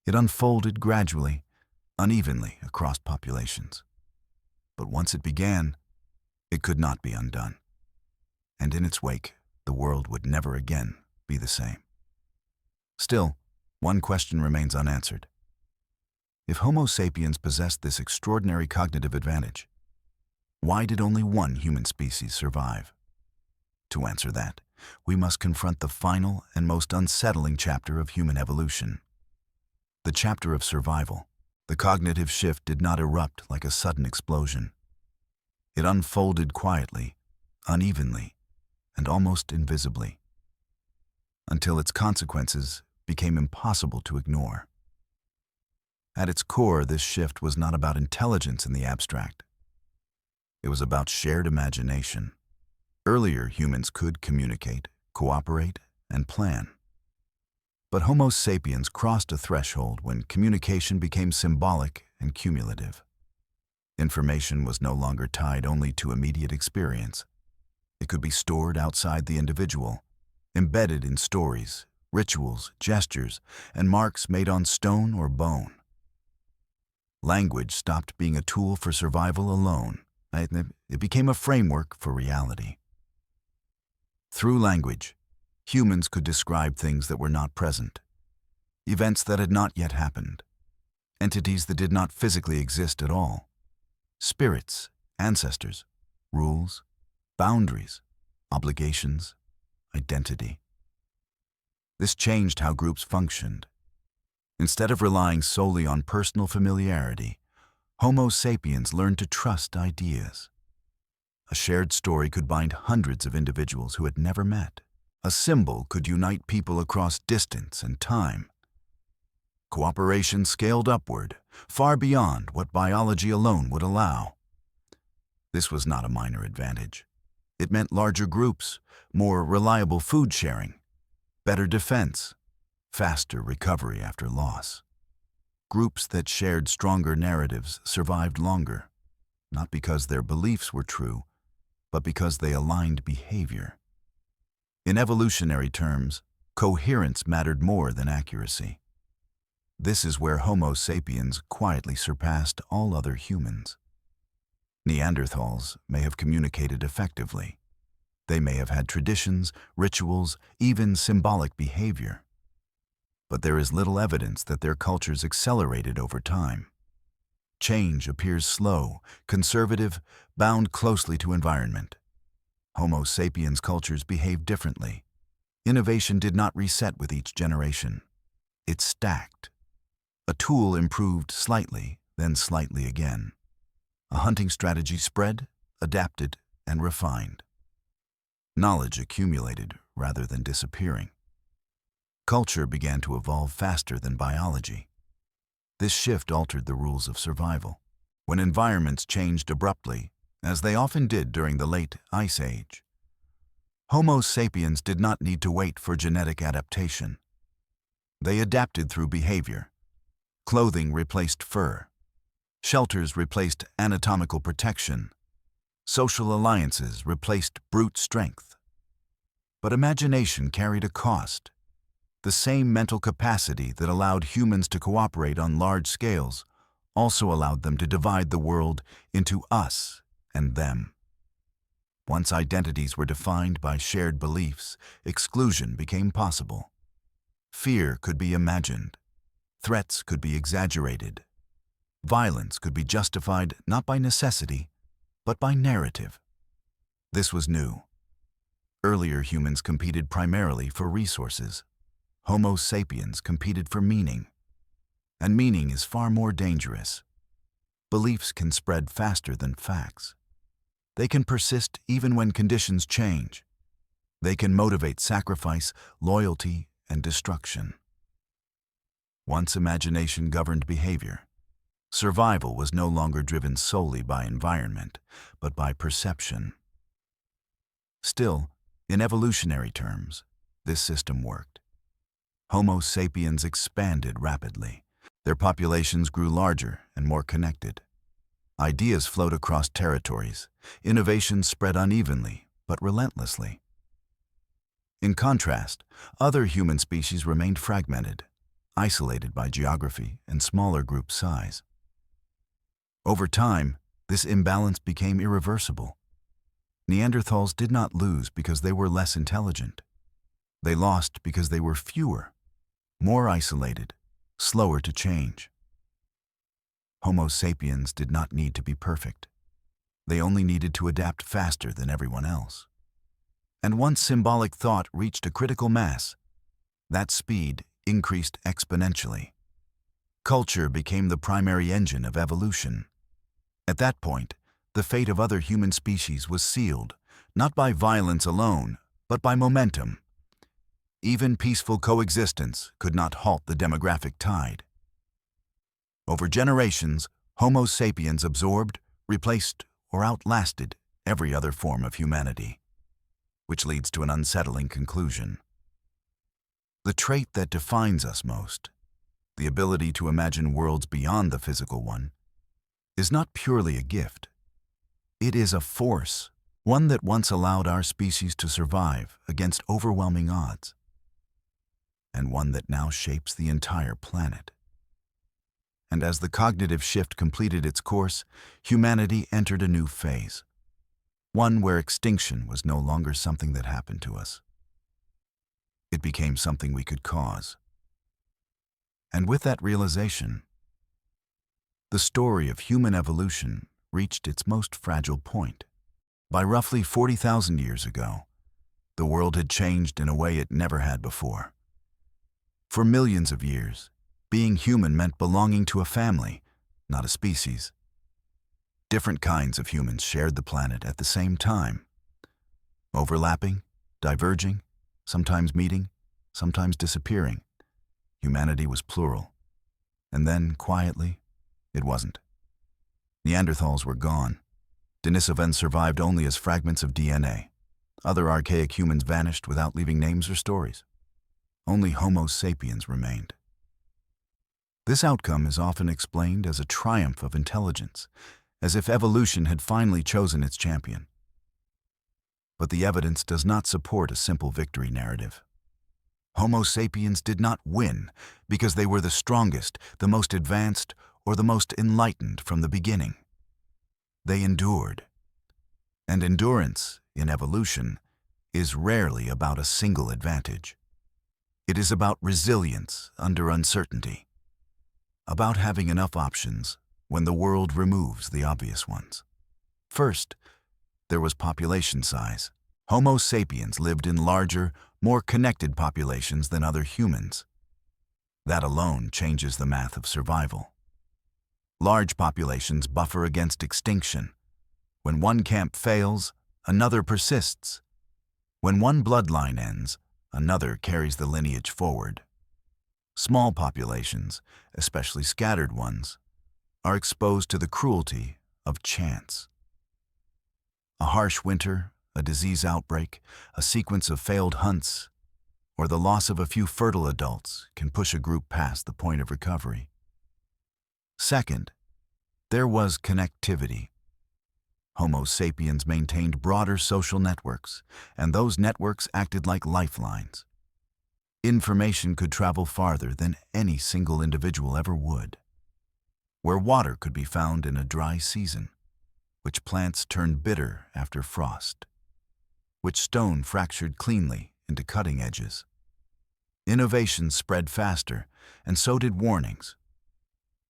It unfolded gradually, unevenly across populations. But once it began, it could not be undone. And in its wake, the world would never again be the same. Still, one question remains unanswered. If Homo sapiens possessed this extraordinary cognitive advantage, Why did only one human species survive? To answer that, we must confront the final and most unsettling chapter of human evolution. The chapter of survival. The cognitive shift did not erupt like a sudden explosion. It unfolded quietly, unevenly, and almost invisibly, until its consequences became impossible to ignore. At its core, this shift was not about intelligence in the abstract. It was about shared imagination. Earlier, humans could communicate, cooperate, and plan. But Homo sapiens crossed a threshold when communication became symbolic and cumulative. Information was no longer tied only to immediate experience. It could be stored outside the individual, embedded in stories, rituals, gestures, and marks made on stone or bone. Language stopped being a tool for survival alone. It became a framework for reality. Through language, humans could describe things that were not present, events that had not yet happened, entities that did not physically exist at all, spirits, ancestors, rules, boundaries, obligations, identity. This changed how groups functioned. Instead of relying solely on personal familiarity, Homo sapiens learned to trust ideas. A shared story could bind hundreds of individuals who had never met. A symbol could unite people across distance and time. Cooperation scaled upward, far beyond what biology alone would allow. This was not a minor advantage. It meant larger groups, more reliable food sharing, better defense, faster recovery after loss. Groups that shared stronger narratives survived longer, not because their beliefs were true, but because they aligned behavior. In evolutionary terms, coherence mattered more than accuracy. This is where Homo sapiens quietly surpassed all other humans. Neanderthals may have communicated effectively. They may have had traditions, rituals, even symbolic behavior. But there is little evidence that their cultures accelerated over time. Change appears slow, conservative, bound closely to environment. Homo sapiens cultures behaved differently. Innovation did not reset with each generation. It stacked. A tool improved slightly, then slightly again. A hunting strategy spread, adapted, and refined. Knowledge accumulated rather than disappearing. Culture began to evolve faster than biology. This shift altered the rules of survival. When environments changed abruptly, as they often did during the late Ice Age, Homo sapiens did not need to wait for genetic adaptation. They adapted through behavior. Clothing replaced fur. Shelters replaced anatomical protection. Social alliances replaced brute strength. But imagination carried a cost. The same mental capacity that allowed humans to cooperate on large scales also allowed them to divide the world into us and them. Once identities were defined by shared beliefs, exclusion became possible. Fear could be imagined. Threats could be exaggerated. Violence could be justified not by necessity, but by narrative. This was new. Earlier humans competed primarily for resources. Homo sapiens competed for meaning. And meaning is far more dangerous. Beliefs can spread faster than facts. They can persist even when conditions change. They can motivate sacrifice, loyalty, and destruction. Once imagination governed behavior, survival was no longer driven solely by environment, but by perception. Still, in evolutionary terms, this system worked. Homo sapiens expanded rapidly. Their populations grew larger and more connected. Ideas flowed across territories. Innovations spread unevenly, but relentlessly. In contrast, other human species remained fragmented, isolated by geography and smaller group size. Over time, this imbalance became irreversible. Neanderthals did not lose because they were less intelligent. They lost because they were fewer, more isolated, slower to change. Homo sapiens did not need to be perfect. They only needed to adapt faster than everyone else. And once symbolic thought reached a critical mass, that speed increased exponentially. Culture became the primary engine of evolution. At that point, the fate of other human species was sealed, not by violence alone, but by momentum. Even peaceful coexistence could not halt the demographic tide. Over generations, Homo sapiens absorbed, replaced, or outlasted every other form of humanity, which leads to an unsettling conclusion. The trait that defines us most, the ability to imagine worlds beyond the physical one, is not purely a gift. It is a force, one that once allowed our species to survive against overwhelming odds, and one that now shapes the entire planet. And as the cognitive shift completed its course, humanity entered a new phase, one where extinction was no longer something that happened to us. It became something we could cause. And with that realization, the story of human evolution reached its most fragile point. By roughly 40,000 years ago, the world had changed in a way it never had before. For millions of years, being human meant belonging to a family, not a species. Different kinds of humans shared the planet at the same time, overlapping, diverging, sometimes meeting, sometimes disappearing. Humanity was plural. And then, quietly, it wasn't. Neanderthals were gone. Denisovans survived only as fragments of DNA. Other archaic humans vanished without leaving names or stories. Only Homo sapiens remained. This outcome is often explained as a triumph of intelligence, as if evolution had finally chosen its champion. But the evidence does not support a simple victory narrative. Homo sapiens did not win because they were the strongest, the most advanced, or the most enlightened from the beginning. They endured. And endurance, in evolution, is rarely about a single advantage. It is about resilience under uncertainty, about having enough options when the world removes the obvious ones. First, there was population size. Homo sapiens lived in larger, more connected populations than other humans. That alone changes the math of survival. Large populations buffer against extinction. When one camp fails, another persists. When one bloodline ends, another carries the lineage forward. Small populations, especially scattered ones, are exposed to the cruelty of chance. A harsh winter, a disease outbreak, a sequence of failed hunts, or the loss of a few fertile adults can push a group past the point of recovery. Second, there was connectivity. Homo sapiens maintained broader social networks, and those networks acted like lifelines. Information could travel farther than any single individual ever would. Where water could be found in a dry season, which plants turned bitter after frost, which stone fractured cleanly into cutting edges. Innovation spread faster, and so did warnings.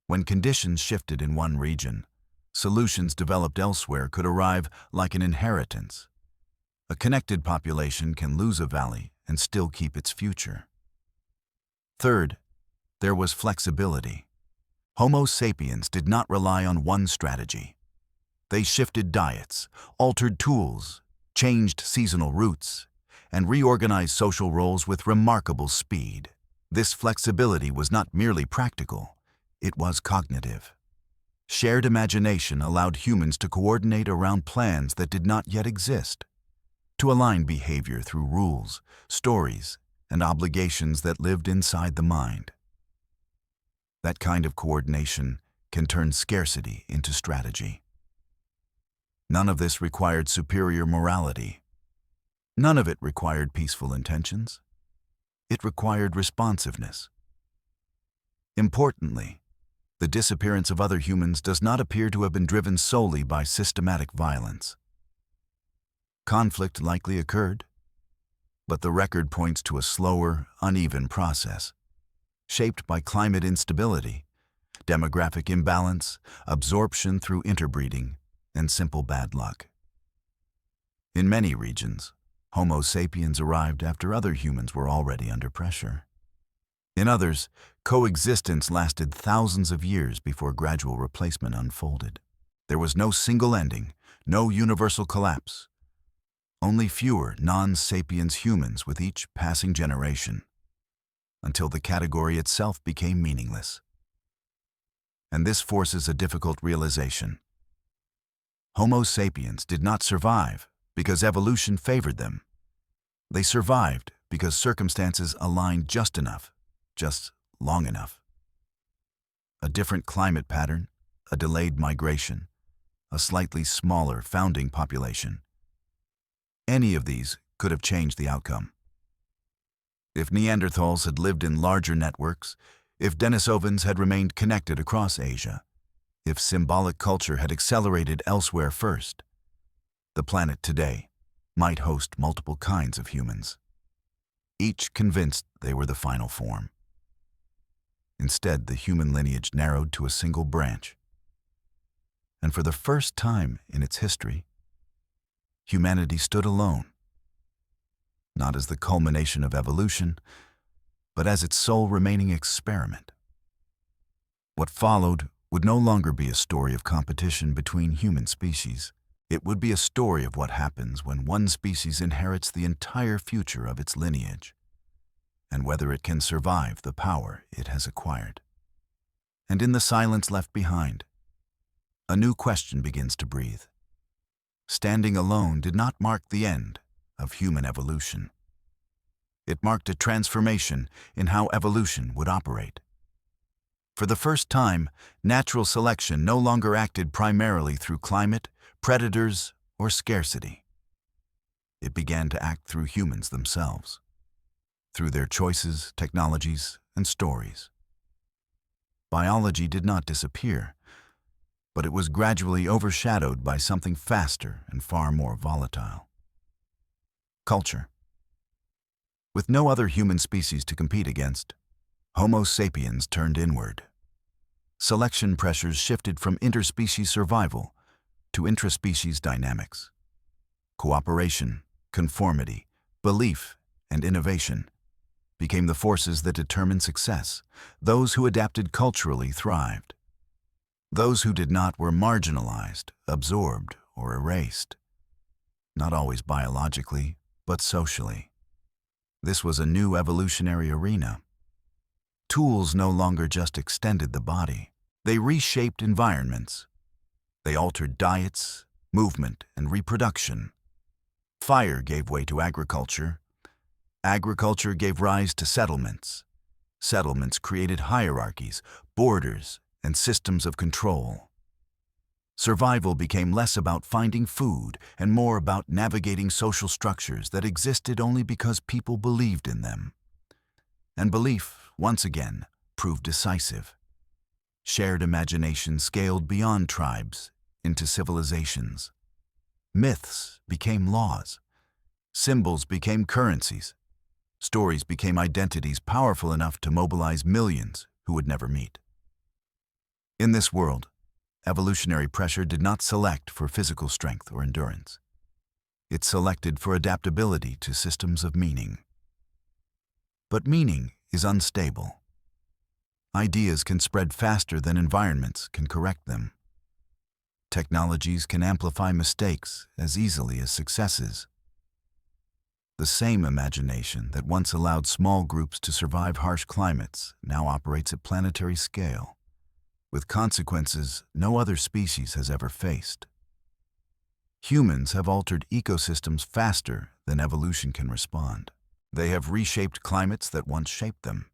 When conditions shifted in one region, solutions developed elsewhere could arrive like an inheritance. A connected population can lose a valley and still keep its future. Third, there was flexibility. Homo sapiens did not rely on one strategy. They shifted diets, altered tools, changed seasonal routes, and reorganized social roles with remarkable speed. This flexibility was not merely practical, it was cognitive. Shared imagination allowed humans to coordinate around plans that did not yet exist, to align behavior through rules, stories, and obligations that lived inside the mind. That kind of coordination can turn scarcity into strategy. None of this required superior morality. None of it required peaceful intentions. It required responsiveness. Importantly, the disappearance of other humans does not appear to have been driven solely by systematic violence. Conflict likely occurred, but the record points to a slower, uneven process, shaped by climate instability, demographic imbalance, absorption through interbreeding, and simple bad luck. In many regions, Homo sapiens arrived after other humans were already under pressure. In others, coexistence lasted thousands of years before gradual replacement unfolded. There was no single ending, no universal collapse. Only fewer non-sapiens humans with each passing generation, until the category itself became meaningless. And this forces a difficult realization. Homo sapiens did not survive because evolution favored them. They survived because circumstances aligned just enough, just long enough. A different climate pattern, a delayed migration, a slightly smaller founding population. Any of these could have changed the outcome. If Neanderthals had lived in larger networks, if Denisovans had remained connected across Asia, if symbolic culture had accelerated elsewhere first, the planet today might host multiple kinds of humans, each convinced they were the final form. Instead, the human lineage narrowed to a single branch. And for the first time in its history, humanity stood alone, not as the culmination of evolution, but as its sole remaining experiment. What followed would no longer be a story of competition between human species. It would be a story of what happens when one species inherits the entire future of its lineage, and whether it can survive the power it has acquired. And in the silence left behind, a new question begins to breathe. Standing alone did not mark the end of human evolution. It marked a transformation in how evolution would operate. For the first time, natural selection no longer acted primarily through climate, predators, or scarcity. It began to act through humans themselves, through their choices, technologies, and stories. Biology did not disappear, but it was gradually overshadowed by something faster and far more volatile. Culture. With no other human species to compete against, Homo sapiens turned inward. Selection pressures shifted from interspecies survival to intraspecies dynamics. Cooperation, conformity, belief, and innovation became the forces that determined success. Those who adapted culturally thrived. Those who did not were marginalized, absorbed, or erased. Not always biologically, but socially. This was a new evolutionary arena. Tools no longer just extended the body. They reshaped environments. They altered diets, movement, and reproduction. Fire gave way to agriculture. Agriculture gave rise to settlements. Settlements created hierarchies, borders, and systems of control. Survival became less about finding food and more about navigating social structures that existed only because people believed in them. And belief, once again, proved decisive. Shared imagination scaled beyond tribes into civilizations. Myths became laws. Symbols became currencies. Stories became identities powerful enough to mobilize millions who would never meet. In this world, evolutionary pressure did not select for physical strength or endurance. It selected for adaptability to systems of meaning. But meaning is unstable. Ideas can spread faster than environments can correct them. Technologies can amplify mistakes as easily as successes. The same imagination that once allowed small groups to survive harsh climates now operates at planetary scale, with consequences no other species has ever faced. Humans have altered ecosystems faster than evolution can respond. They have reshaped climates that once shaped them.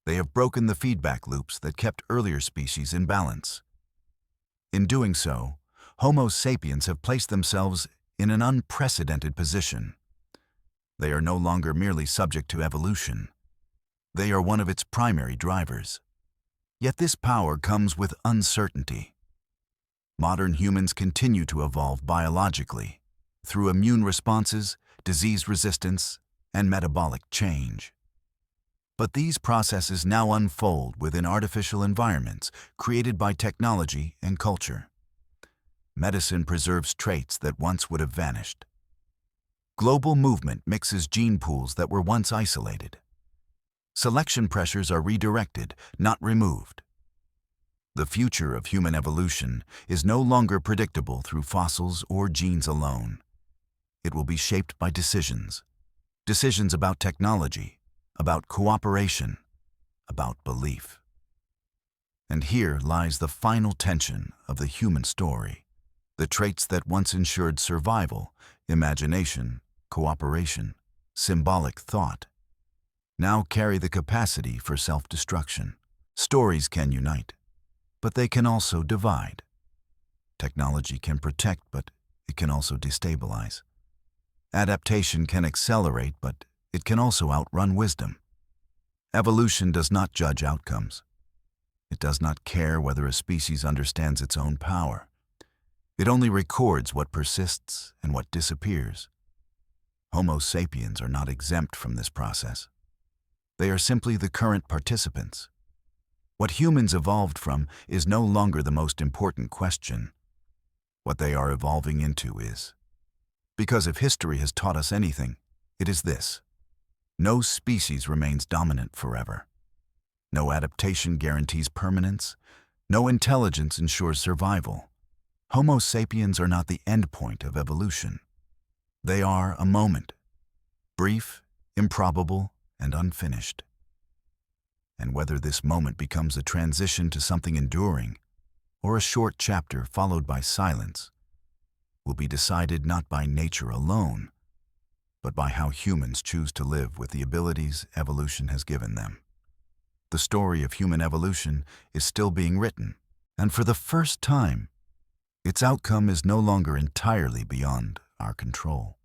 They have broken the feedback loops that kept earlier species in balance. In doing so, Homo sapiens have placed themselves in an unprecedented position. They are no longer merely subject to evolution. They are one of its primary drivers. Yet this power comes with uncertainty. Modern humans continue to evolve biologically through immune responses, disease resistance, and metabolic change. But these processes now unfold within artificial environments created by technology and culture. Medicine preserves traits that once would have vanished. Global movement mixes gene pools that were once isolated. Selection pressures are redirected, not removed. The future of human evolution is no longer predictable through fossils or genes alone. It will be shaped by decisions. Decisions about technology, about cooperation, about belief. And here lies the final tension of the human story. The traits that once ensured survival, imagination, cooperation, symbolic thought, now carry the capacity for self-destruction. Stories can unite, but they can also divide. Technology can protect, but it can also destabilize. Adaptation can accelerate, but it can also outrun wisdom. Evolution does not judge outcomes. It does not care whether a species understands its own power. It only records what persists and what disappears. Homo sapiens are not exempt from this process. They are simply the current participants. What humans evolved from is no longer the most important question. What they are evolving into is. Because if history has taught us anything, it is this: no species remains dominant forever. No adaptation guarantees permanence. No intelligence ensures survival. Homo sapiens are not the endpoint of evolution. They are a moment, brief, improbable, and unfinished. And whether this moment becomes a transition to something enduring, or a short chapter followed by silence, will be decided not by nature alone, but by how humans choose to live with the abilities evolution has given them. The story of human evolution is still being written, and for the first time, its outcome is no longer entirely beyond our control.